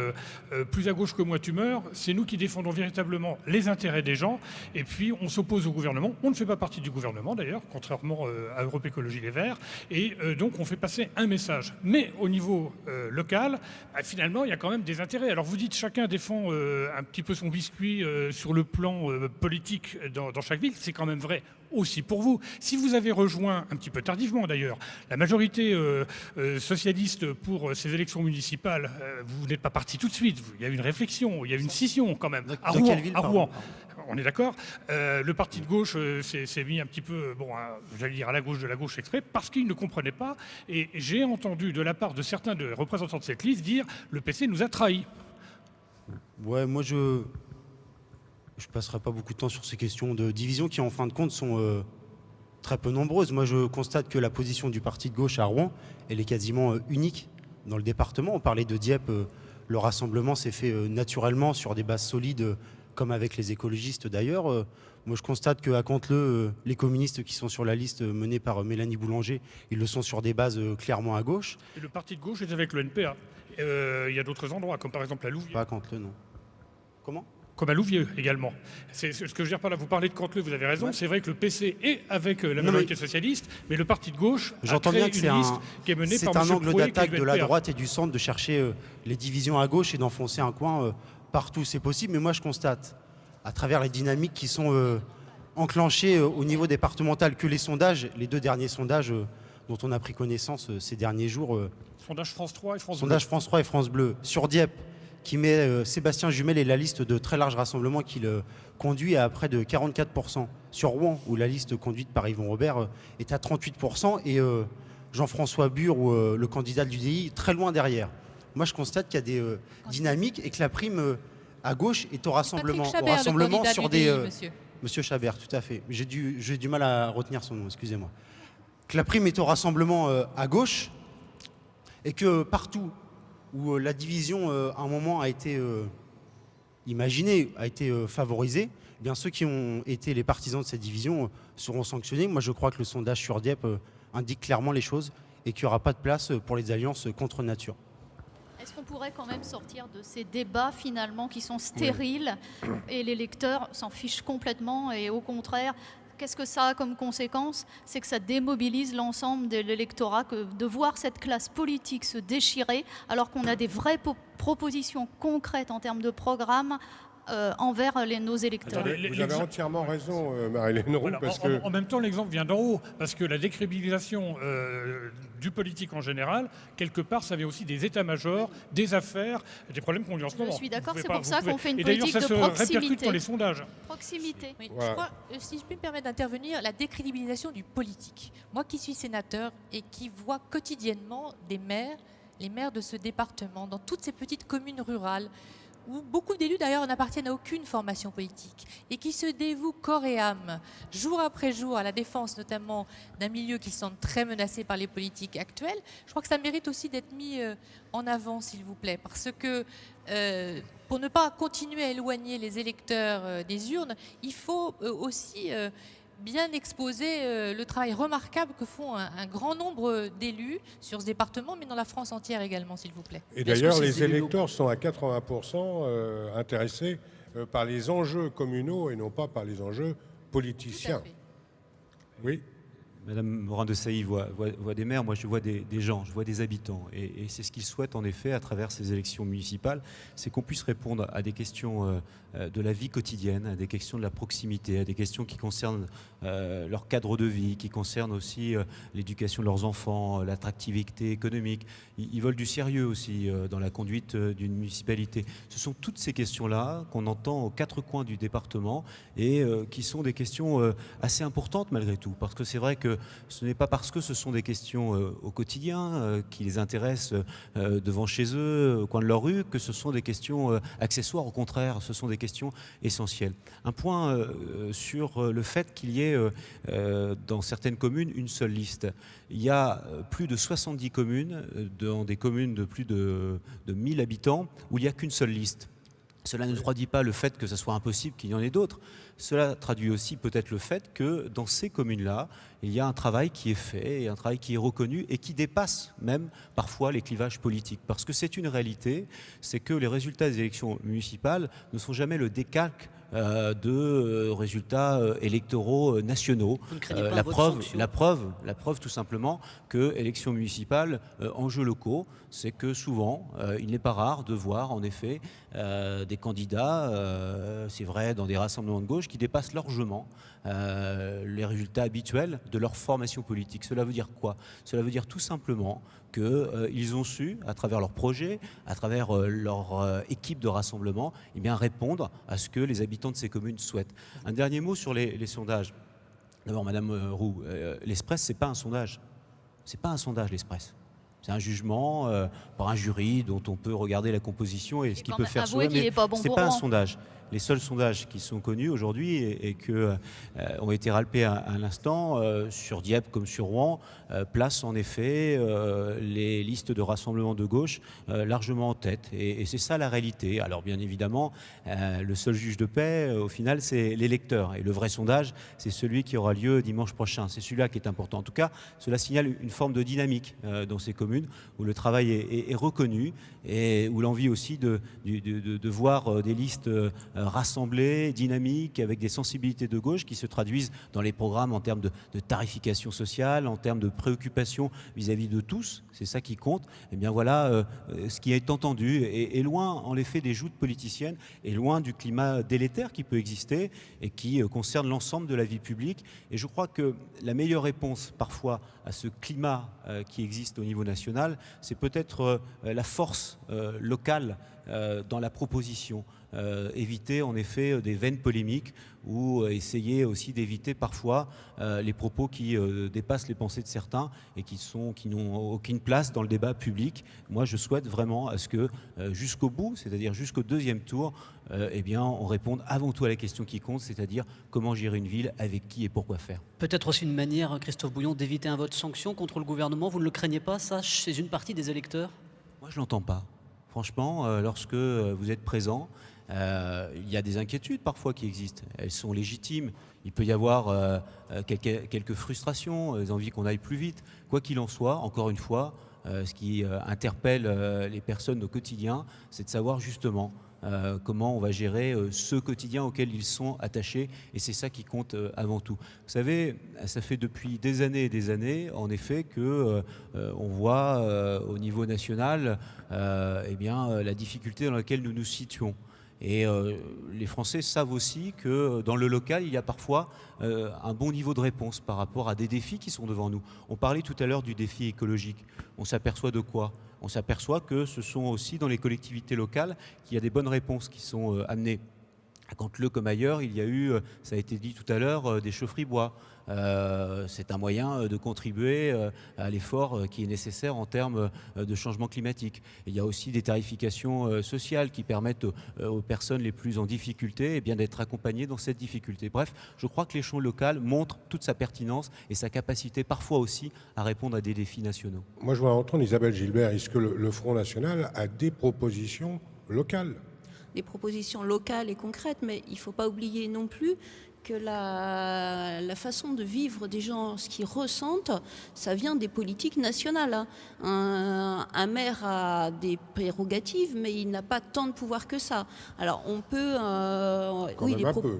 plus à gauche que moi tu meurs, c'est nous qui défendons véritablement les intérêts des gens, et puis on s'oppose au gouvernement. On ne fait pas partie du gouvernement d'ailleurs, contrairement à Europe Écologie Les Verts, et donc on fait passer un message. Mais au niveau local, finalement, il y a quand même des intérêts. Alors vous dites chacun défend un petit peu son biscuit sur le plan politique dans chaque ville, c'est quand même vrai aussi pour vous. Si vous avez rejoint, un petit peu tardivement d'ailleurs, la majorité socialiste pour ces élections municipales, vous n'êtes pas parti tout de suite. Il y a eu une réflexion, il y a eu une scission quand même. À Rouen. On est d'accord. Le parti de gauche s'est mis un petit peu, j'allais dire à la gauche de la gauche exprès, parce qu'il ne comprenait pas. Et j'ai entendu de la part de certains représentants de cette liste dire le PC nous a trahis. Ouais, moi je passerai pas beaucoup de temps sur ces questions de division qui, en fin de compte, sont très peu nombreuses. Moi, je constate que la position du parti de gauche à Rouen, elle est quasiment unique dans le département. On parlait de Dieppe, le rassemblement s'est fait naturellement sur des bases solides, comme avec les écologistes d'ailleurs. Moi, je constate qu'à Canteleu, les communistes qui sont sur la liste menée par Mélanie Boulanger, ils le sont sur des bases clairement à gauche. Et le parti de gauche est avec le NPA. Il y a d'autres endroits, comme par exemple à Louviers. Pas à Canteleu, non. Comment ? Comme à Louviers également. C'est ce que je veux dire par là. Vous parlez de Canteleu, vous avez raison. Ouais. C'est vrai que le PC est avec la majorité socialiste, mais le parti de gauche a créé une liste qui est menée par M. C'est un angle d'attaque de la droite et du centre de chercher les divisions à gauche et d'enfoncer un coin partout. C'est possible, mais moi je constate, à travers les dynamiques qui sont enclenchées au niveau départemental, que les sondages, les deux derniers sondages, dont on a pris connaissance ces derniers jours. Sondage France 3 et France Bleu. Sondage France 3 et France Bleu. Sur Dieppe, qui met Sébastien Jumel et la liste de très large rassemblement qu'il conduit à près de 44%. Sur Rouen, où la liste conduite par Yvon Robert est à 38%, et Jean-François Bure, ou le candidat de l'UDI, très loin derrière. Moi, je constate qu'il y a des dynamiques et que la prime à gauche est au rassemblement. Patrick Chabert, au rassemblement le candidat sur d'UDI, des... monsieur. Monsieur Chabert, tout à fait. J'ai du mal à retenir son nom, excusez-moi. Que la prime est au rassemblement à gauche, et que partout où la division, à un moment, a été imaginée, a été favorisée, eh bien, ceux qui ont été les partisans de cette division seront sanctionnés. Moi, je crois que le sondage sur Dieppe indique clairement les choses et qu'il n'y aura pas de place pour les alliances contre nature. Est-ce qu'on pourrait quand même sortir de ces débats finalement qui sont stériles et les lecteurs s'en fichent complètement et au contraire, qu'est-ce que ça a comme conséquence? C'est que ça démobilise l'ensemble de l'électorat, que de voir cette classe politique se déchirer alors qu'on a des vraies propositions concrètes en termes de programme envers nos électeurs. Attendez, Vous avez entièrement raison, Marie-Hélène Roux, Voilà, parce que... en même temps, l'exemple vient d'en haut, parce que la décrédibilisation du politique en général, quelque part, ça vient aussi des états-majors, des affaires, des problèmes qu'on vit en ce moment. Je suis d'accord, Vous c'est pouvez pour pas- ça vous pouvez- qu'on fait une Et d'ailleurs, politique ça de se répercute proximité. dans les sondages. Proximité. Oui, Voilà. je crois, si je puis me permettre d'intervenir, la décrédibilisation du politique. Moi qui suis sénateur et qui vois quotidiennement des maires, les maires de ce département, dans toutes ces petites communes rurales, où beaucoup d'élus d'ailleurs n'appartiennent à aucune formation politique et qui se dévouent corps et âme, jour après jour, à la défense notamment d'un milieu qui se sent très menacé par les politiques actuelles, je crois que ça mérite aussi d'être mis en avant, s'il vous plaît, parce que pour ne pas continuer à éloigner les électeurs des urnes, il faut aussi bien exposer le travail remarquable que font un grand nombre d'élus sur ce département, mais dans la France entière également, s'il vous plaît. Et Est-ce que d'ailleurs, ces les élus électeurs sont à 80% intéressés par les enjeux communaux et non pas par les enjeux Tout à politiciens. fait. Oui. Madame Morin-Desailly voit des maires, moi je vois des gens, je vois des habitants. Et c'est ce qu'ils souhaitent en effet à travers ces élections municipales, c'est qu'on puisse répondre à des questions de la vie quotidienne, à des questions de la proximité, à des questions qui concernent leur cadre de vie, qui concernent aussi l'éducation de leurs enfants, l'attractivité économique. Ils veulent du sérieux aussi dans la conduite d'une municipalité. Ce sont toutes ces questions-là qu'on entend aux quatre coins du département et qui sont des questions assez importantes malgré tout. Parce que c'est vrai que ce n'est pas parce que ce sont des questions au quotidien qui les intéressent devant chez eux, au coin de leur rue, que ce sont des questions accessoires. Au contraire, ce sont des questions essentielles. Un point sur le fait qu'il y ait dans certaines communes une seule liste. Il y a plus de 70 communes, dans des communes de plus de 1000 habitants, où il n'y a qu'une seule liste. Cela ne traduit pas le fait que ce soit impossible qu'il y en ait d'autres. Cela traduit aussi peut-être le fait que dans ces communes-là, il y a un travail qui est fait, et un travail qui est reconnu et qui dépasse même parfois les clivages politiques. Parce que c'est une réalité, c'est que les résultats des élections municipales ne sont jamais le décalque de résultats électoraux nationaux. Vous ne craignez pas votre sanction? La preuve tout simplement que élections municipales, enjeux locaux, c'est que souvent, il n'est pas rare de voir en effet des candidats, c'est vrai dans des rassemblements de gauche, qui dépassent largement les résultats habituels de leur formation politique. Cela veut dire quoi? Cela veut dire tout simplement qu'ils ont su, à travers leur projet, à travers leur équipe de rassemblement, eh bien, répondre à ce que les habitants de ces communes souhaitent. Un dernier mot sur les sondages. D'abord, Madame Roux, l'Express, c'est pas un sondage. C'est pas un sondage, l'Express. C'est un jugement par un jury dont on peut regarder la composition et ce qu'il peut faire avouez qu'il n'est pas bon c'est pour pas un Rouen. sondage. Les seuls sondages qui sont connus aujourd'hui et qui ont été râpés à l'instant, sur Dieppe comme sur Rouen, placent en effet les listes de rassemblement de gauche largement en tête. Et c'est ça la réalité. Alors bien évidemment, le seul juge de paix, au final, c'est l'électeur. Et le vrai sondage, c'est celui qui aura lieu dimanche prochain. C'est celui-là qui est important. En tout cas, cela signale une forme de dynamique dans ces communes où le travail est reconnu et où l'envie aussi de voir des listes rassemblées, dynamiques, avec des sensibilités de gauche qui se traduisent dans les programmes en termes de tarification sociale, en termes de préoccupation vis-à-vis de tous. C'est ça qui compte. Et bien voilà ce qui est entendu est loin en effet des joutes politiciennes et loin du climat délétère qui peut exister et qui concerne l'ensemble de la vie publique. Et je crois que la meilleure réponse parfois à ce climat qui existe au niveau national, c'est peut-être la force locale dans la proposition. Éviter en effet des vaines polémiques ou essayer aussi d'éviter parfois les propos qui dépassent les pensées de certains et qui n'ont aucune place dans le débat public. Moi, je souhaite vraiment à ce que jusqu'au bout, c'est-à-dire jusqu'au deuxième tour, eh bien, on réponde avant tout à la question qui compte, c'est-à-dire comment gérer une ville, avec qui et pourquoi faire. Peut-être aussi une manière, Christophe Bouillon, d'éviter un vote sanction contre le gouvernement. Vous ne le craignez pas, ça, chez une partie des électeurs? Moi, je ne l'entends pas. Franchement, lorsque vous êtes présent, il y a des inquiétudes parfois qui existent. Elles sont légitimes. Il peut y avoir quelques frustrations, des envies qu'on aille plus vite. Quoi qu'il en soit, encore une fois, ce qui interpelle les personnes au quotidien, c'est de savoir justement comment on va gérer ce quotidien auquel ils sont attachés. Et c'est ça qui compte avant tout. Vous savez, ça fait depuis des années et des années, en effet, que on voit au niveau national eh bien, la difficulté dans laquelle nous nous situons. Et les Français savent aussi que dans le local, il y a parfois un bon niveau de réponse par rapport à des défis qui sont devant nous. On parlait tout à l'heure du défi écologique. On s'aperçoit de quoi ? On s'aperçoit que ce sont aussi dans les collectivités locales qu'il y a des bonnes réponses qui sont amenées. À Canteleu comme ailleurs, il y a eu, ça a été dit tout à l'heure, des chaufferies bois. C'est un moyen de contribuer à l'effort qui est nécessaire en termes de changement climatique. Il y a aussi des tarifications sociales qui permettent aux personnes les plus en difficulté d'être accompagnées dans cette difficulté. Bref, je crois que l'échelon local montre toute sa pertinence et sa capacité parfois aussi à répondre à des défis nationaux. Moi, je voudrais entendre Isabelle Gilbert. Est-ce que le Front National a des propositions locales ? Des propositions locales et concrètes, mais il ne faut pas oublier non plus que la façon de vivre des gens, ce qu'ils ressentent, ça vient des politiques nationales. Un maire a des prérogatives, mais il n'a pas tant de pouvoir que ça. Alors on peut... Quand même un peu.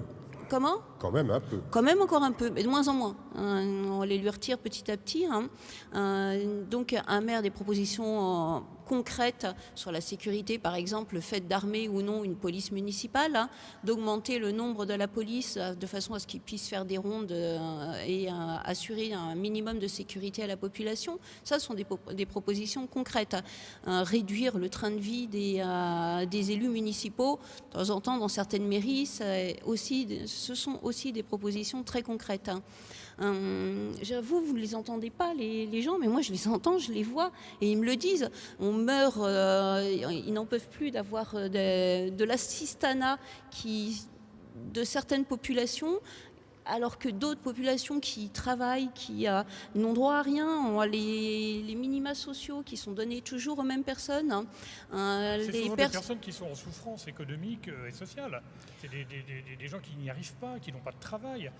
Comment ? Quand même un peu. Quand même encore un peu, mais de moins en moins. On les lui retire petit à petit. Donc un maire, des propositions concrètes sur la sécurité, par exemple le fait d'armer ou non une police municipale, d'augmenter le nombre de la police de façon à ce qu'ils puissent faire des rondes et assurer un minimum de sécurité à la population. Ça, ce sont des propositions concrètes. Réduire le train de vie des élus municipaux, de temps en temps dans certaines mairies, ce sont aussi des propositions très concrètes. J'avoue, vous ne les entendez pas, les gens, mais moi je les entends, je les vois, et ils me le disent. On meurt, ils n'en peuvent plus d'avoir de l'assistanat de certaines populations, alors que d'autres populations qui travaillent, qui n'ont droit à rien, ont les minima sociaux qui sont donnés toujours aux mêmes personnes. C'est souvent des personnes qui sont en souffrance économique et sociale. C'est des gens qui n'y arrivent pas, qui n'ont pas de travail.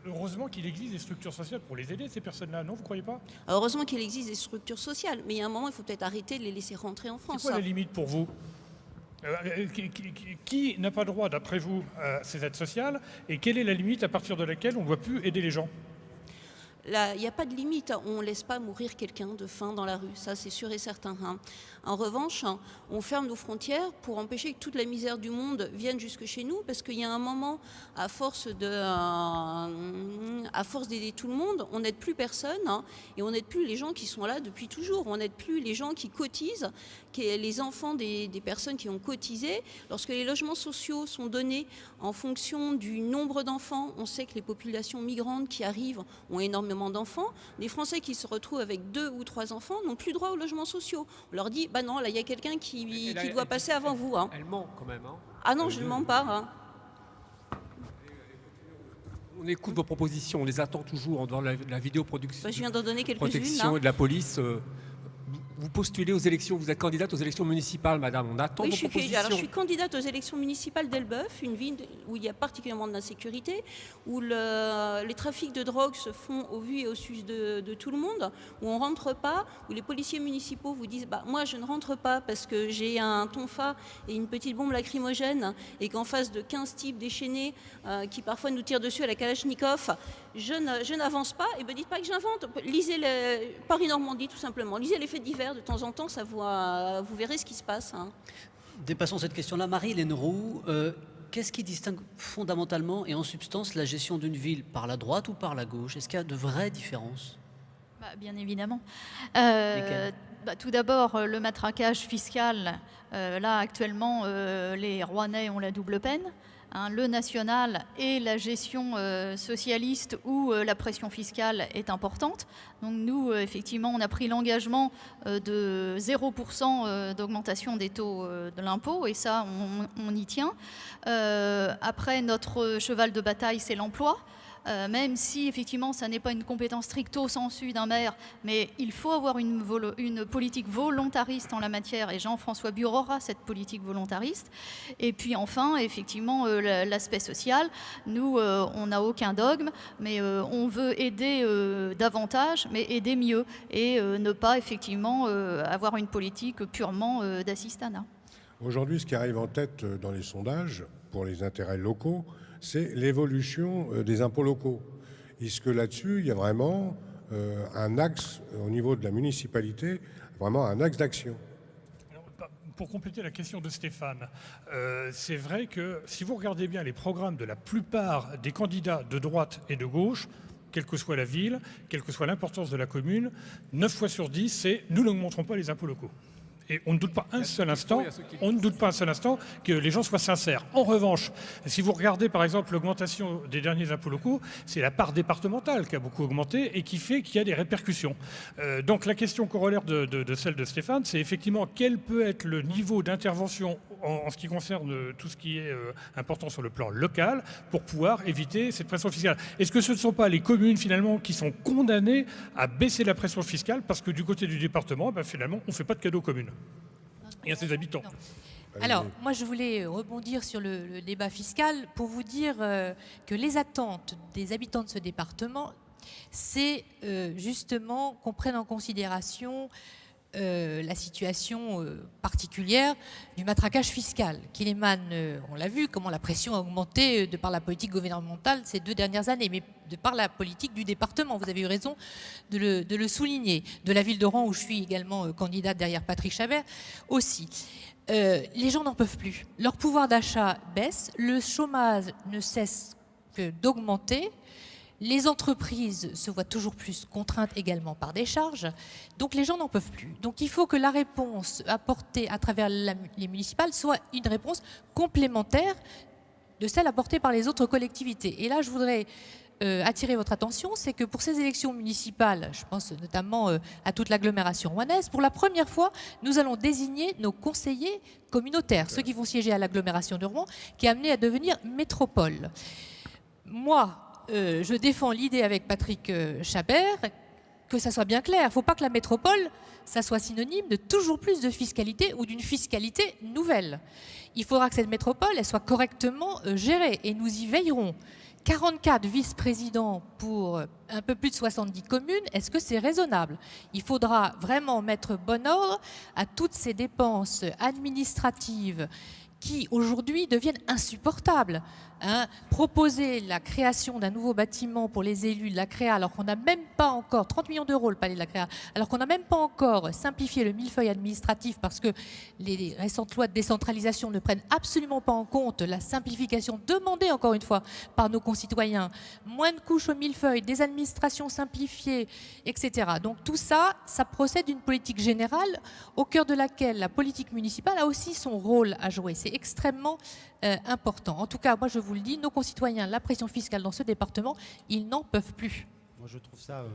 Heureusement qu'il existe des structures sociales pour les aider, ces personnes-là, non, vous ne croyez pas ? Heureusement qu'il existe des structures sociales, mais il y a un moment, il faut peut-être arrêter de les laisser rentrer en France. C'est quoi la limite pour vous ? Qui n'a pas droit, d'après vous, à ces aides sociales ? Et quelle est la limite à partir de laquelle on ne doit plus aider les gens ? Il n'y a pas de limite, on ne laisse pas mourir quelqu'un de faim dans la rue, ça c'est sûr et certain. En revanche, on ferme nos frontières pour empêcher que toute la misère du monde vienne jusque chez nous, parce qu'il y a un moment, à force d'aider tout le monde, on n'aide plus personne, et on n'aide plus les gens qui sont là depuis toujours, on n'aide plus les gens qui cotisent, les enfants des personnes qui ont cotisé. Lorsque les logements sociaux sont donnés en fonction du nombre d'enfants, on sait que les populations migrantes qui arrivent ont énormément d'enfants. Les Français qui se retrouvent avec 2 ou 3 enfants n'ont plus droit aux logements sociaux. On leur dit, bah non, là il y a quelqu'un qui doit passer avant vous. Elle ment quand même. Ah non, je ne mens pas. On écoute vos propositions, on les attend toujours dans la vidéoproduction. Je viens d'en donner quelques-unes. Et de la police. vous postulez aux élections, vous êtes candidate aux élections municipales, madame. On attend Oui, vos je propositions. suis candidate aux élections municipales d'Elbeuf, une ville où il y a particulièrement de l'insécurité, où les trafics de drogue se font au vu et au su de tout le monde, où on ne rentre pas, où les policiers municipaux vous disent moi je ne rentre pas parce que j'ai un tonfa et une petite bombe lacrymogène et qu'en face de 15 types déchaînés qui parfois nous tirent dessus à la Kalachnikov, je n'avance pas. Et ne dites pas que j'invente. Lisez Paris-Normandie tout simplement. Lisez les faits divers de temps en temps, vous verrez ce qui se passe. Hein. Dépassons cette question-là. Marie-Hélène Roux, qu'est-ce qui distingue fondamentalement et en substance la gestion d'une ville par la droite ou par la gauche? Est-ce qu'il y a de vraies différences? Bien évidemment. Lesquelles? Tout d'abord, le matraquage fiscal. Là, actuellement, les Rouennais ont la double peine. Le national et la gestion socialiste où la pression fiscale est importante. Donc nous, effectivement, on a pris l'engagement de 0% d'augmentation des taux de l'impôt et ça, on y tient. Après, notre cheval de bataille, c'est l'emploi. Même si effectivement ça n'est pas une compétence stricto sensu d'un maire, mais il faut avoir une politique volontariste en la matière et Jean-François Bure aura cette politique volontariste. Et puis enfin, effectivement, l'aspect social, nous, on n'a aucun dogme, mais on veut aider davantage, mais aider mieux et ne pas effectivement avoir une politique purement d'assistanat. Aujourd'hui, ce qui arrive en tête dans les sondages pour les intérêts locaux, c'est l'évolution des impôts locaux. Est-ce que là-dessus, il y a vraiment un axe, au niveau de la municipalité, vraiment un axe d'action? Pour compléter la question de Stéphane, c'est vrai que si vous regardez bien les programmes de la plupart des candidats de droite et de gauche, quelle que soit la ville, quelle que soit l'importance de la commune, 9 fois sur 10, c'est « nous n'augmenterons pas les impôts locaux ». Et on ne doute pas un seul instant, que les gens soient sincères. En revanche, si vous regardez par exemple l'augmentation des derniers impôts locaux, c'est la part départementale qui a beaucoup augmenté et qui fait qu'il y a des répercussions. Donc la question corollaire de celle de Stéphane, c'est effectivement quel peut être le niveau d'intervention en ce qui concerne tout ce qui est important sur le plan local pour pouvoir éviter cette pression fiscale. Est-ce que ce ne sont pas les communes finalement qui sont condamnées à baisser la pression fiscale parce que du côté du département, finalement, on ne fait pas de cadeaux aux communes et à ses habitants? Alors, moi, je voulais rebondir sur le débat fiscal pour vous dire que les attentes des habitants de ce département, c'est justement qu'on prenne en considération la situation particulière du matraquage fiscal qui émane, on l'a vu, comment la pression a augmenté de par la politique gouvernementale ces 2 dernières années, mais de par la politique du département. Vous avez eu raison de le souligner. De la ville d'Oran, où je suis également candidate derrière Patrick Chabert, aussi. Les gens n'en peuvent plus. Leur pouvoir d'achat baisse, le chômage ne cesse que d'augmenter. Les entreprises se voient toujours plus contraintes également par des charges, donc les gens n'en peuvent plus. Donc il faut que la réponse apportée à travers les municipales soit une réponse complémentaire de celle apportée par les autres collectivités. Et là, je voudrais attirer votre attention, c'est que pour ces élections municipales, je pense notamment à toute l'agglomération rouennaise, pour la première fois, nous allons désigner nos conseillers communautaires, ceux qui vont siéger à l'agglomération de Rouen, qui est amenée à devenir métropole. Moi, je défends l'idée avec Patrick Chabert, que ça soit bien clair. Il ne faut pas que la métropole, ça soit synonyme de toujours plus de fiscalité ou d'une fiscalité nouvelle. Il faudra que cette métropole, elle soit correctement gérée et nous y veillerons. 44 vice-présidents pour un peu plus de 70 communes, est-ce que c'est raisonnable? Il faudra vraiment mettre bon ordre à toutes ces dépenses administratives qui aujourd'hui deviennent insupportables. Proposer la création d'un nouveau bâtiment pour les élus de la CREA, alors qu'on n'a même pas encore, 30 millions d'euros le palais de la CREA, alors qu'on n'a même pas encore simplifié le millefeuille administratif parce que les récentes lois de décentralisation ne prennent absolument pas en compte la simplification demandée encore une fois par nos concitoyens, moins de couches au millefeuille, des administrations simplifiées, etc. Donc tout ça, ça procède d'une politique générale au cœur de laquelle la politique municipale a aussi son rôle à jouer. C'est extrêmement important. En tout cas, moi je vous le dis, nos concitoyens, la pression fiscale dans ce département, ils n'en peuvent plus. Moi je trouve ça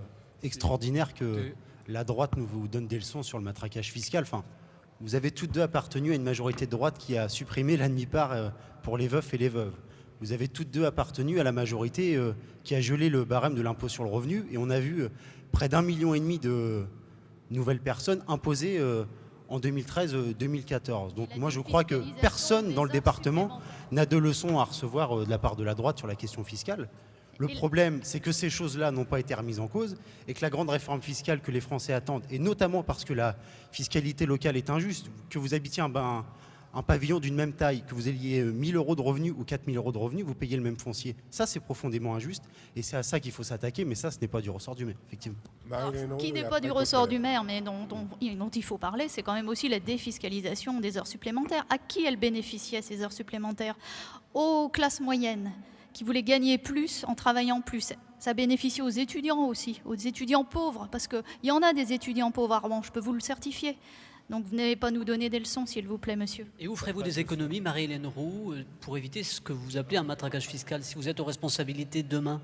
extraordinaire que la droite nous vous donne des leçons sur le matraquage fiscal. Enfin, vous avez toutes deux appartenu à une majorité de droite qui a supprimé la demi-part pour les veufs et les veuves. Vous avez toutes deux appartenu à la majorité qui a gelé le barème de l'impôt sur le revenu et on a vu près d'1,5 million nouvelles personnes imposées en 2013-2014. Donc moi je crois que personne dans le département n'a de leçons à recevoir de la part de la droite sur la question fiscale. Le problème, c'est que ces choses-là n'ont pas été remises en cause et que la grande réforme fiscale que les Français attendent, et notamment parce que la fiscalité locale est injuste, que vous habitiez un pavillon d'une même taille, que vous ayez 1 000 € de revenus ou 4 000 € de revenus, vous payez le même foncier. Ça, c'est profondément injuste et c'est à ça qu'il faut s'attaquer, mais ça, ce n'est pas du ressort du maire, effectivement. Qui n'est pas du ressort du maire, mais dont il faut parler, c'est quand même aussi la défiscalisation des heures supplémentaires. À qui elles bénéficiaient, ces heures supplémentaires? Aux classes moyennes, qui voulaient gagner plus en travaillant plus. Ça bénéficie aux étudiants aussi, aux étudiants pauvres, parce qu'il y en a des étudiants pauvres à Rouen, je peux vous le certifier. Donc venez pas nous donner des leçons, s'il vous plaît, monsieur. Et où ferez-vous des économies, Marie-Hélène Roux, pour éviter ce que vous appelez un matraquage fiscal, si vous êtes aux responsabilités demain?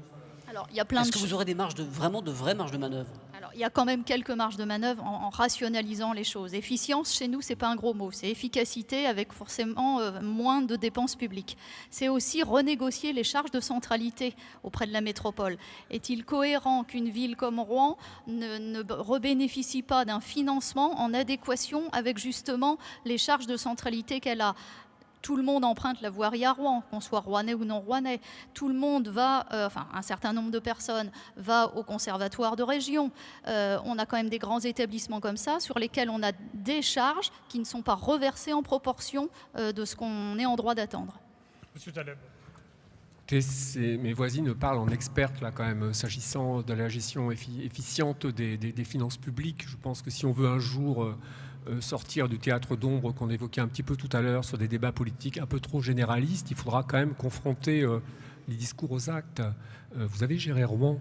Alors, il y a plein Est-ce que vous aurez des marges vraiment de vraies marges de manœuvre? Alors, il y a quand même quelques marges de manœuvre en rationalisant les choses. Efficience, chez nous, c'est pas un gros mot. C'est efficacité avec forcément moins de dépenses publiques. C'est aussi renégocier les charges de centralité auprès de la métropole. Est-il cohérent qu'une ville comme Rouen ne rebénéficie pas d'un financement en adéquation avec justement les charges de centralité qu'elle a? Tout le monde emprunte la voirie à Rouen, qu'on soit rouennais ou non rouennais. Tout le monde va, un certain nombre de personnes va au conservatoire de région. On a quand même des grands établissements comme ça sur lesquels on a des charges qui ne sont pas reversées en proportion de ce qu'on est en droit d'attendre. Monsieur Taleb. Mes voisines parlent en expertes, là, quand même, s'agissant de la gestion efficiente des finances publiques. Je pense que si on veut un jour sortir du théâtre d'ombre qu'on évoquait un petit peu tout à l'heure sur des débats politiques un peu trop généralistes, il faudra quand même confronter les discours aux actes. Vous avez géré Rouen,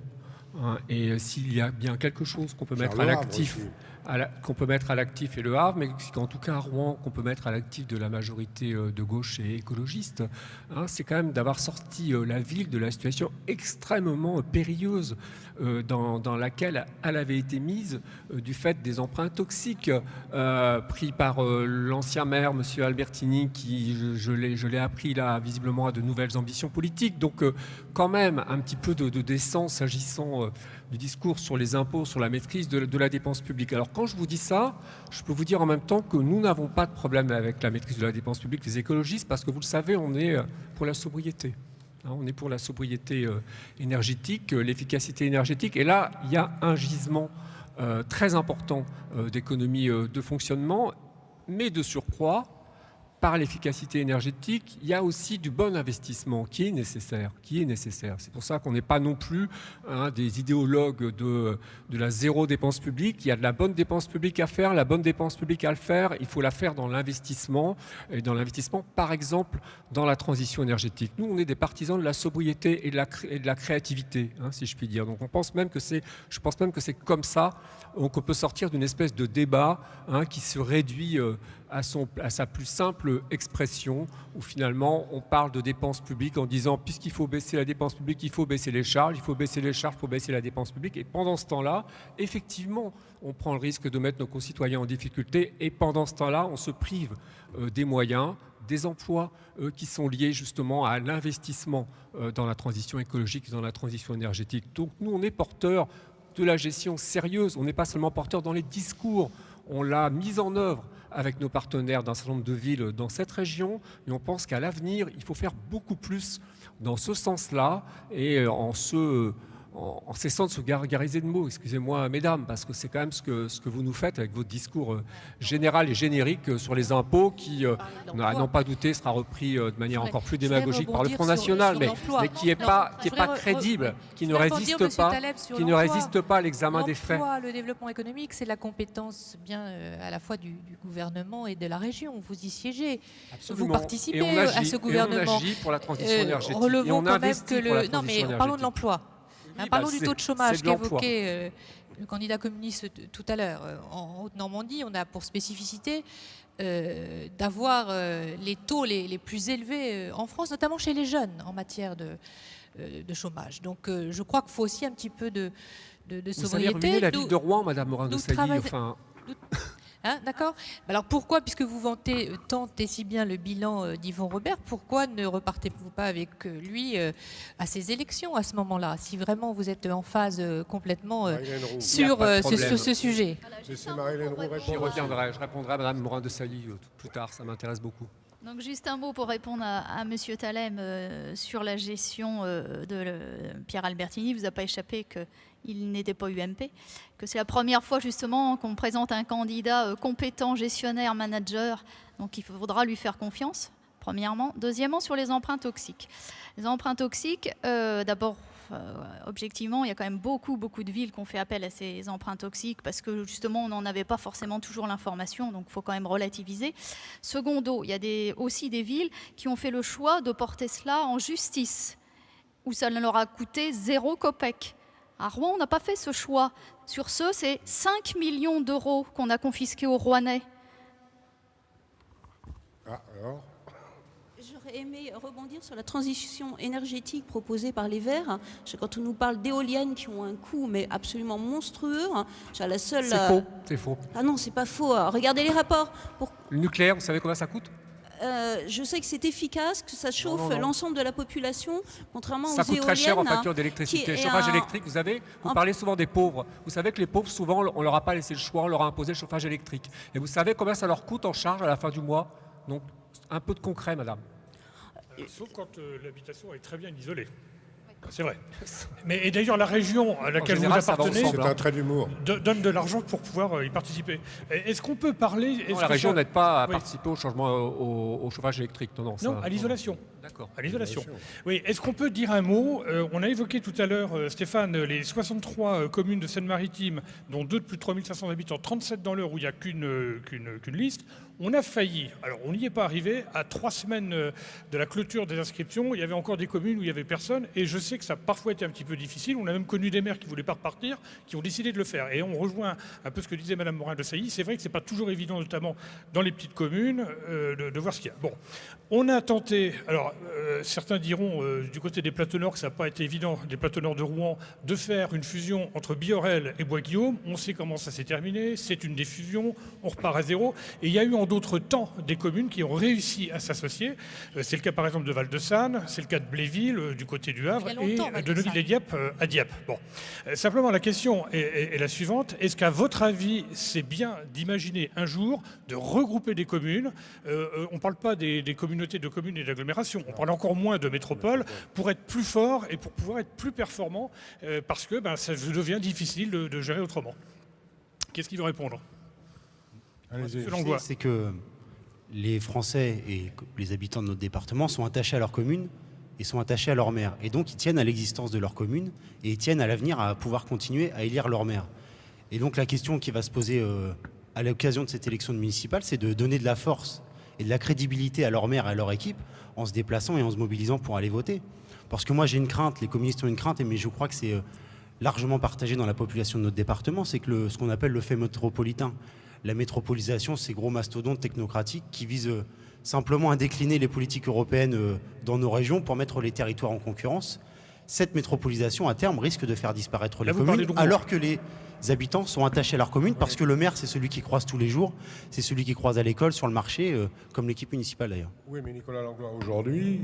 hein, et s'il y a bien quelque chose qu'on peut mettre à l'actif, et le Havre, mais en tout cas à Rouen, qu'on peut mettre à l'actif de la majorité de gauche et écologiste, hein, c'est quand même d'avoir sorti la ville de la situation extrêmement périlleuse dans laquelle elle avait été mise du fait des emprunts toxiques pris par l'ancien maire, M. Albertini, qui, je l'ai appris là, visiblement a de nouvelles ambitions politiques. Donc quand même un petit peu de décence s'agissant du discours sur les impôts, sur la maîtrise de la dépense publique. Alors quand je vous dis ça, je peux vous dire en même temps que nous n'avons pas de problème avec la maîtrise de la dépense publique, les écologistes, parce que vous le savez, on est pour la sobriété. On est pour la sobriété énergétique, l'efficacité énergétique. Et là, il y a un gisement très important d'économie de fonctionnement, mais de surcroît, par l'efficacité énergétique, il y a aussi du bon investissement qui est nécessaire. C'est pour ça qu'on n'est pas non plus des idéologues de la zéro dépense publique. Il y a de la bonne dépense publique à faire, la bonne dépense publique à le faire. Il faut la faire dans l'investissement, et dans l'investissement, par exemple, dans la transition énergétique. Nous, on est des partisans de la sobriété et de la créativité, si je puis dire. Donc, je pense même que c'est comme ça qu'on peut sortir d'une espèce de débat qui se réduit à sa plus simple expression, où finalement on parle de dépenses publiques en disant puisqu'il faut baisser la dépense publique, il faut baisser les charges, il faut baisser les charges pour baisser la dépense publique. Et pendant ce temps-là, effectivement, on prend le risque de mettre nos concitoyens en difficulté, et pendant ce temps-là, on se prive des moyens, des emplois qui sont liés justement à l'investissement dans la transition écologique et dans la transition énergétique. Donc nous, on est porteurs de la gestion sérieuse, on n'est pas seulement porteurs dans les discours, on l'a mise en œuvre avec nos partenaires d'un certain nombre de villes dans cette région, mais on pense qu'à l'avenir, il faut faire beaucoup plus dans ce sens-là, et en cessant de se gargariser de mots, excusez-moi mesdames, parce que c'est quand même ce que vous nous faites avec votre discours général et générique sur les impôts qui, à n'en pas douter, sera repris de manière encore plus démagogique par le Front National, mais qui n'est pas crédible, qui ne résiste pas à l'examen des faits. Le développement économique, c'est la compétence bien à la fois du gouvernement et de la région. Vous y siégez, Absolument. Vous participez à ce gouvernement. Et on agit pour la transition énergétique. Relevons et on investit pour la transition énergétique. Parlons de l'emploi. Parlons du taux de chômage l'emploi. qu'évoquait le candidat communiste tout à l'heure. En Haute-Normandie, on a pour spécificité d'avoir les taux les plus élevés en France, notamment chez les jeunes, en matière de chômage. Donc je crois qu'il faut aussi un petit peu de sobriété. Vous allez ruiner la ville de Rouen, Madame Morin-Desailly. Hein, d'accord. Alors pourquoi, puisque vous vantez tant et si bien le bilan d'Yvon Robert, pourquoi ne repartez-vous pas avec lui à ces élections à ce moment-là, si vraiment vous êtes en phase complètement Marie-Hélène Roux. sur pas de problème. ce sujet? Laissez Marie-Hélène Roux Je répondre. je répondrai à Madame Morin-Desailly plus tard, ça m'intéresse beaucoup. Donc juste un mot pour répondre à Monsieur Thalem sur la gestion Pierre Albertini. Il vous a pas échappé qu'il n'était pas UMP, que c'est la première fois justement qu'on présente un candidat compétent, gestionnaire, manager. Donc il faudra lui faire confiance, premièrement. Deuxièmement, sur les emprunts toxiques. Les emprunts toxiques, d'abord, objectivement, il y a quand même beaucoup de villes qui ont fait appel à ces emprunts toxiques parce que justement, on n'en avait pas forcément toujours l'information, donc il faut quand même relativiser. Secondo, il y a aussi des villes qui ont fait le choix de porter cela en justice, où ça leur a coûté 0 copec. À Rouen, on n'a pas fait ce choix. Sur ce, c'est 5 millions d'euros qu'on a confisqués aux Rouennais. Ah, alors J'aurais aimé rebondir sur la transition énergétique proposée par les Verts. Quand on nous parle d'éoliennes qui ont un coût mais absolument monstrueux, la seule. C'est faux. Ah non, c'est pas faux. Regardez les rapports. Le nucléaire, vous savez combien ça coûte? Je sais que c'est efficace, que ça chauffe non. l'ensemble de la population, contrairement aux Ça éoliennes. coûte très cher en facture d'électricité. Chauffage électrique, vous savez, vous parlez souvent des pauvres. Vous savez que les pauvres, souvent, on leur a pas laissé le choix, on leur a imposé le chauffage électrique. Et vous savez combien ça leur coûte en charge à la fin du mois? Donc, un peu de concret, madame. Sauf quand l'habitation est très bien isolée. C'est vrai. Et d'ailleurs, la région à laquelle général, vous ça va appartenez ensemble. C'est un trait d'humour. donne de l'argent pour pouvoir y participer. Est-ce qu'on peut parler... Non, la région n'aide pas à Oui. participer au changement au chauffage électrique. Non, Non, à l'isolation. D'accord. À l'isolation. Oui, est-ce qu'on peut dire un mot on a évoqué tout à l'heure, Stéphane, les 63 communes de Seine-Maritime, dont 2 de plus de 3500 habitants, 37 dans l'heure où il n'y a qu'une liste. On a failli, alors on n'y est pas arrivé, à 3 semaines de la clôture des inscriptions, il y avait encore des communes où il n'y avait personne, et je sais que ça a parfois été un petit peu difficile. On a même connu des maires qui ne voulaient pas repartir, qui ont décidé de le faire. Et on rejoint un peu ce que disait Mme Morin-Desailly. C'est vrai que ce n'est pas toujours évident, notamment dans les petites communes, de voir ce qu'il y a. Bon, on a tenté, alors certains diront du côté des plateaux nord que ça n'a pas été évident, des plateaux nord de Rouen, de faire une fusion entre Biorel et Bois-Guillaume. On sait comment ça s'est terminé, c'est une défusion, on repart à zéro. Et il y a eu en d'autres temps des communes qui ont réussi à s'associer. C'est le cas par exemple de Val-de-Sanne, c'est le cas de Bléville du côté du Havre et de Neuville-les-Dieppe à Dieppe. Bon. Simplement la question est la suivante. Est-ce qu'à votre avis, c'est bien d'imaginer un jour de regrouper des communes on ne parle pas des communautés de communes et d'agglomérations, on parle encore moins de métropoles pour être plus fort et pour pouvoir être plus performant parce que ça devient difficile de gérer autrement. Qu'est-ce qu'il veut répondre? Allez-y. C'est que les Français et les habitants de notre département sont attachés à leur commune et sont attachés à leur maire. Et donc, ils tiennent à l'existence de leur commune et ils tiennent à l'avenir à pouvoir continuer à élire leur maire. Et donc, la question qui va se poser à l'occasion de cette élection municipale, c'est de donner de la force et de la crédibilité à leur maire et à leur équipe en se déplaçant et en se mobilisant pour aller voter. Parce que moi, j'ai une crainte, les communistes ont une crainte, mais je crois que c'est largement partagé dans la population de notre département, c'est que ce qu'on appelle le fait métropolitain. La métropolisation, ces gros mastodontes technocratiques qui visent simplement à décliner les politiques européennes dans nos régions pour mettre les territoires en concurrence. Cette métropolisation, à terme, risque de faire disparaître les communes, alors que les habitants sont attachés à leur commune, parce que le maire, c'est celui qui croise tous les jours, c'est celui qui croise à l'école, sur le marché, comme l'équipe municipale d'ailleurs. Oui, mais Nicolas Langlois, aujourd'hui,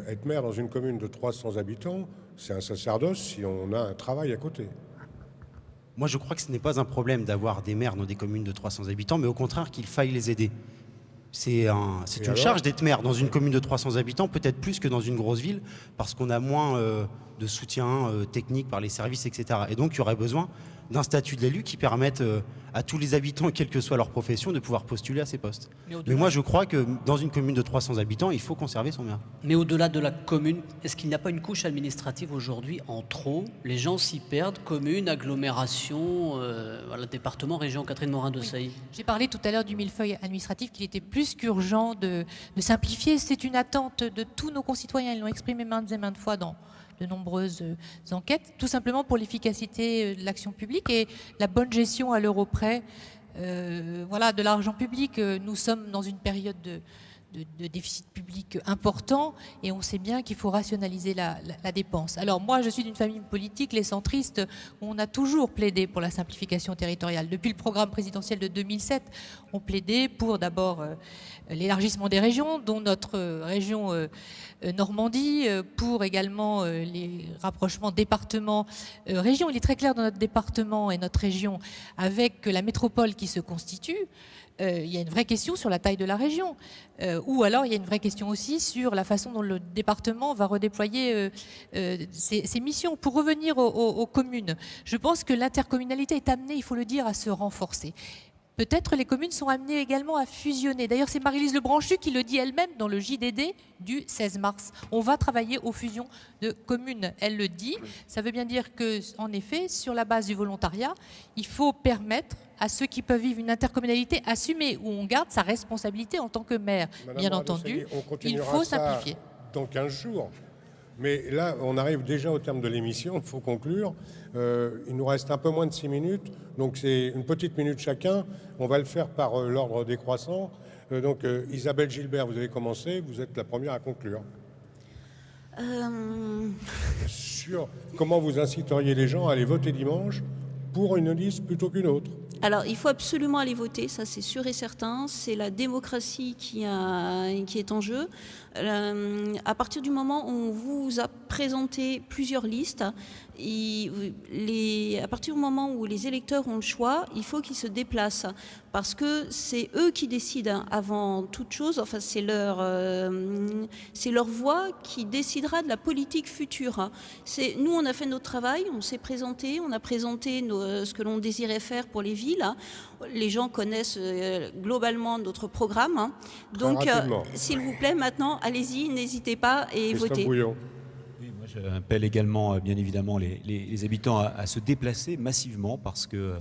être maire dans une commune de 300 habitants, c'est un sacerdoce si on a un travail à côté. Moi, je crois que ce n'est pas un problème d'avoir des maires dans des communes de 300 habitants, mais au contraire qu'il faille les aider. C'est une charge d'être maire dans une commune de 300 habitants, peut-être plus que dans une grosse ville, parce qu'on a moins de soutien technique par les services, etc. Et donc, il y aurait besoin d'un statut de l'élu qui permette à tous les habitants, quelle que soit leur profession, de pouvoir postuler à ces postes. Mais moi, je crois que dans une commune de 300 habitants, il faut conserver son maire. Mais au-delà de la commune, est-ce qu'il n'y a pas une couche administrative aujourd'hui en trop? Les gens s'y perdent, commune, agglomération, département, région. Catherine Morin-Desailly. Oui. J'ai parlé tout à l'heure du millefeuille administratif, qu'il était plus qu'urgent de simplifier. C'est une attente de tous nos concitoyens. Ils l'ont exprimé maintes et maintes fois dans de nombreuses enquêtes, tout simplement pour l'efficacité de l'action publique et la bonne gestion à l'euro près de l'argent public. Nous sommes dans une période de déficit public important, et on sait bien qu'il faut rationaliser la dépense. Alors moi, je suis d'une famille politique, les centristes, où on a toujours plaidé pour la simplification territoriale. Depuis le programme présidentiel de 2007, on plaidait pour d'abord l'élargissement des régions, dont notre région Normandie, pour également les rapprochements département-région. Il est très clair dans notre département et notre région, avec la métropole qui se constitue, il y a une vraie question sur la taille de la région. Ou alors il y a une vraie question aussi sur la façon dont le département va redéployer ses missions. Pour revenir aux communes, je pense que l'intercommunalité est amenée, il faut le dire, à se renforcer. Peut-être les communes sont amenées également à fusionner. D'ailleurs, c'est Marie-Lise Lebranchu qui le dit elle-même dans le JDD du 16 mars. On va travailler aux fusions de communes. Elle le dit. Ça veut bien dire que, en effet, sur la base du volontariat, il faut permettre à ceux qui peuvent vivre une intercommunalité assumer, où on garde sa responsabilité en tant que maire. Madame Bien Morin-Desailly, entendu, il faut simplifier. Dans 15 jours. Mais là, on arrive déjà au terme de l'émission, il faut conclure. Il nous reste un peu moins de 6 minutes, donc c'est une petite minute chacun. On va le faire par l'ordre décroissant. Donc Isabelle Gilbert, vous avez commencé, vous êtes la première à conclure. Sur comment vous inciteriez les gens à aller voter dimanche pour une liste plutôt qu'une autre. Alors, il faut absolument aller voter, ça c'est sûr et certain. C'est la démocratie qui est en jeu. À partir du moment où on vous a présenté plusieurs listes, à partir du moment où les électeurs ont le choix, il faut qu'ils se déplacent. Parce que c'est eux qui décident avant toute chose. Enfin, c'est leur voix qui décidera de la politique future. Nous, on a fait notre travail, on s'est présenté, on a présenté ce que l'on désirait faire pour les villes. Les gens connaissent globalement notre programme. Donc, s'il vous plaît, maintenant, allez-y, n'hésitez pas et votez. Bouillon. Oui, moi j'appelle également, bien évidemment, les habitants à se déplacer massivement parce que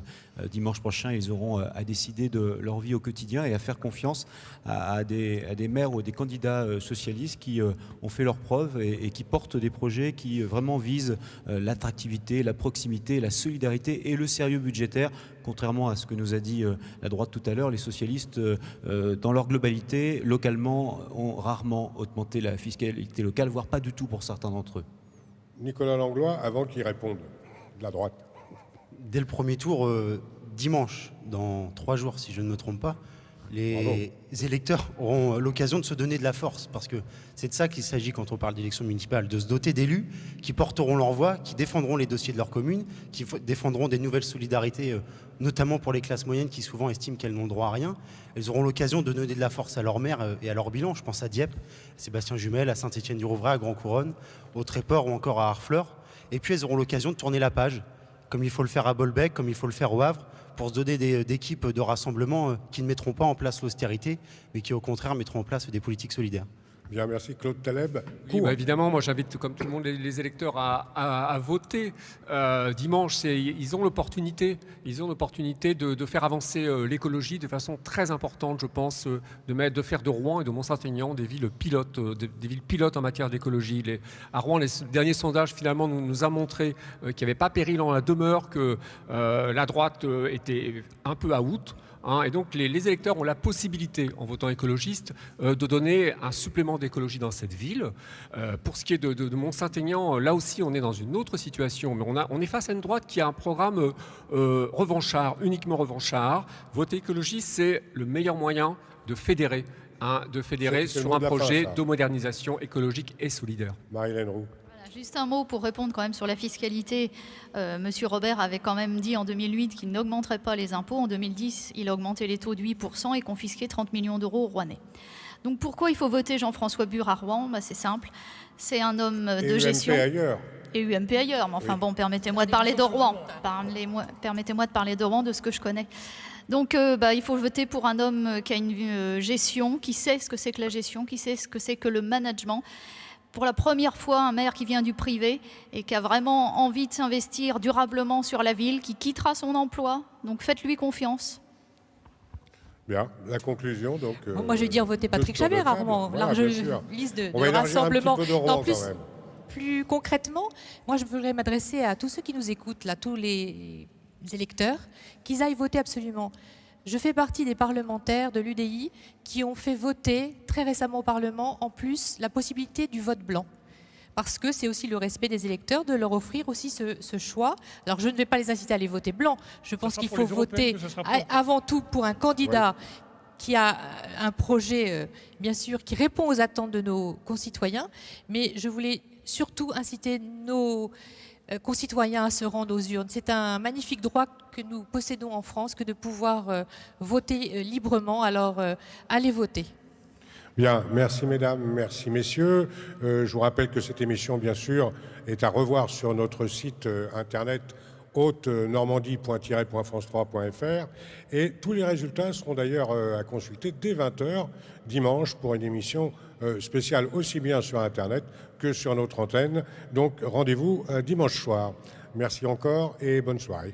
dimanche prochain, ils auront à décider de leur vie au quotidien et à faire confiance à des maires ou des candidats socialistes qui ont fait leurs preuves et qui portent des projets qui vraiment visent l'attractivité, la proximité, la solidarité et le sérieux budgétaire. Contrairement à ce que nous a dit la droite tout à l'heure, les socialistes, dans leur globalité, localement, ont rarement augmenté la fiscalité locale, voire pas du tout pour certains d'entre eux. Nicolas Langlois, avant qu'il réponde, de la droite. Dès le premier tour, dimanche, dans 3 jours, si je ne me trompe pas, les électeurs auront l'occasion de se donner de la force, parce que c'est de ça qu'il s'agit quand on parle d'élections municipales, de se doter d'élus qui porteront leur voix, qui défendront les dossiers de leur commune, qui défendront des nouvelles solidarités, notamment pour les classes moyennes qui souvent estiment qu'elles n'ont droit à rien. Elles auront l'occasion de donner de la force à leur maire et à leur bilan. Je pense à Dieppe, Sébastien Jumel, à Saint-Étienne-du-Rouvray, à Grand-Couronne, au Tréport ou encore à Harfleur. Et puis elles auront l'occasion de tourner la page, comme il faut le faire à Bolbec, comme il faut le faire au Havre, pour se donner d'équipes de rassemblement qui ne mettront pas en place l'austérité, mais qui au contraire mettront en place des politiques solidaires. Bien, merci. Claude Taleb. Oui, évidemment, moi j'invite comme tout le monde les électeurs à voter. Dimanche, ils ont l'opportunité de faire avancer l'écologie de façon très importante, je pense, de faire de Rouen et de Mont-Saint-Aignan des villes pilotes en matière d'écologie. À Rouen, les derniers sondages finalement nous a montré qu'il n'y avait pas péril en la demeure, que la droite était un peu out. Et donc les électeurs ont la possibilité, en votant écologiste, de donner un supplément d'écologie dans cette ville. Pour ce qui est de Mont-Saint-Aignan, là aussi on est dans une autre situation, mais on est face à une droite qui a un programme revanchard, uniquement revanchard. Voter écologiste, c'est le meilleur moyen de fédérer sur un projet de modernisation écologique et solidaire. Marie-Hélène Roux. Juste un mot pour répondre quand même sur la fiscalité. Monsieur Robert avait quand même dit en 2008 qu'il n'augmenterait pas les impôts. En 2010, il a augmenté les taux de 8% et confisqué 30 millions d'euros aux Rouennais. Donc pourquoi il faut voter Jean-François Bur à Rouen ? C'est simple. C'est un homme de gestion. Ailleurs. Et UMP ailleurs. Mais enfin bon, permettez-moi de parler de Rouen. Permettez-moi de parler de Rouen, de ce que je connais. Donc il faut voter pour un homme qui a une gestion, qui sait ce que c'est que la gestion, qui sait ce que c'est que le management. Pour la première fois, un maire qui vient du privé et qui a vraiment envie de s'investir durablement sur la ville, qui quittera son emploi. Donc faites-lui confiance. Bien, la conclusion. Donc, moi, je vais dire voter Patrick Chabert à Rouen. Large liste de rassemblement. Plus concrètement, moi, je voudrais m'adresser à tous ceux qui nous écoutent, là, tous les électeurs, qu'ils aillent voter absolument. Je fais partie des parlementaires de l'UDI qui ont fait voter très récemment au Parlement, en plus, la possibilité du vote blanc. Parce que c'est aussi le respect des électeurs de leur offrir aussi ce choix. Alors je ne vais pas les inciter à aller voter blanc. Je pense qu'il faut voter avant tout pour un candidat qui a un projet, bien sûr, qui répond aux attentes de nos concitoyens. Mais je voulais surtout inciter nos concitoyens à se rendre aux urnes. C'est un magnifique droit que nous possédons en France que de pouvoir voter librement. Alors allez voter. Bien, merci mesdames, merci messieurs. Je vous rappelle que cette émission, bien sûr, est à revoir sur notre site internet haute-normandie.france3.fr et tous les résultats seront d'ailleurs à consulter dès 20h dimanche pour une émission spéciale aussi bien sur internet que sur notre antenne. Donc rendez-vous dimanche soir. Merci encore et bonne soirée.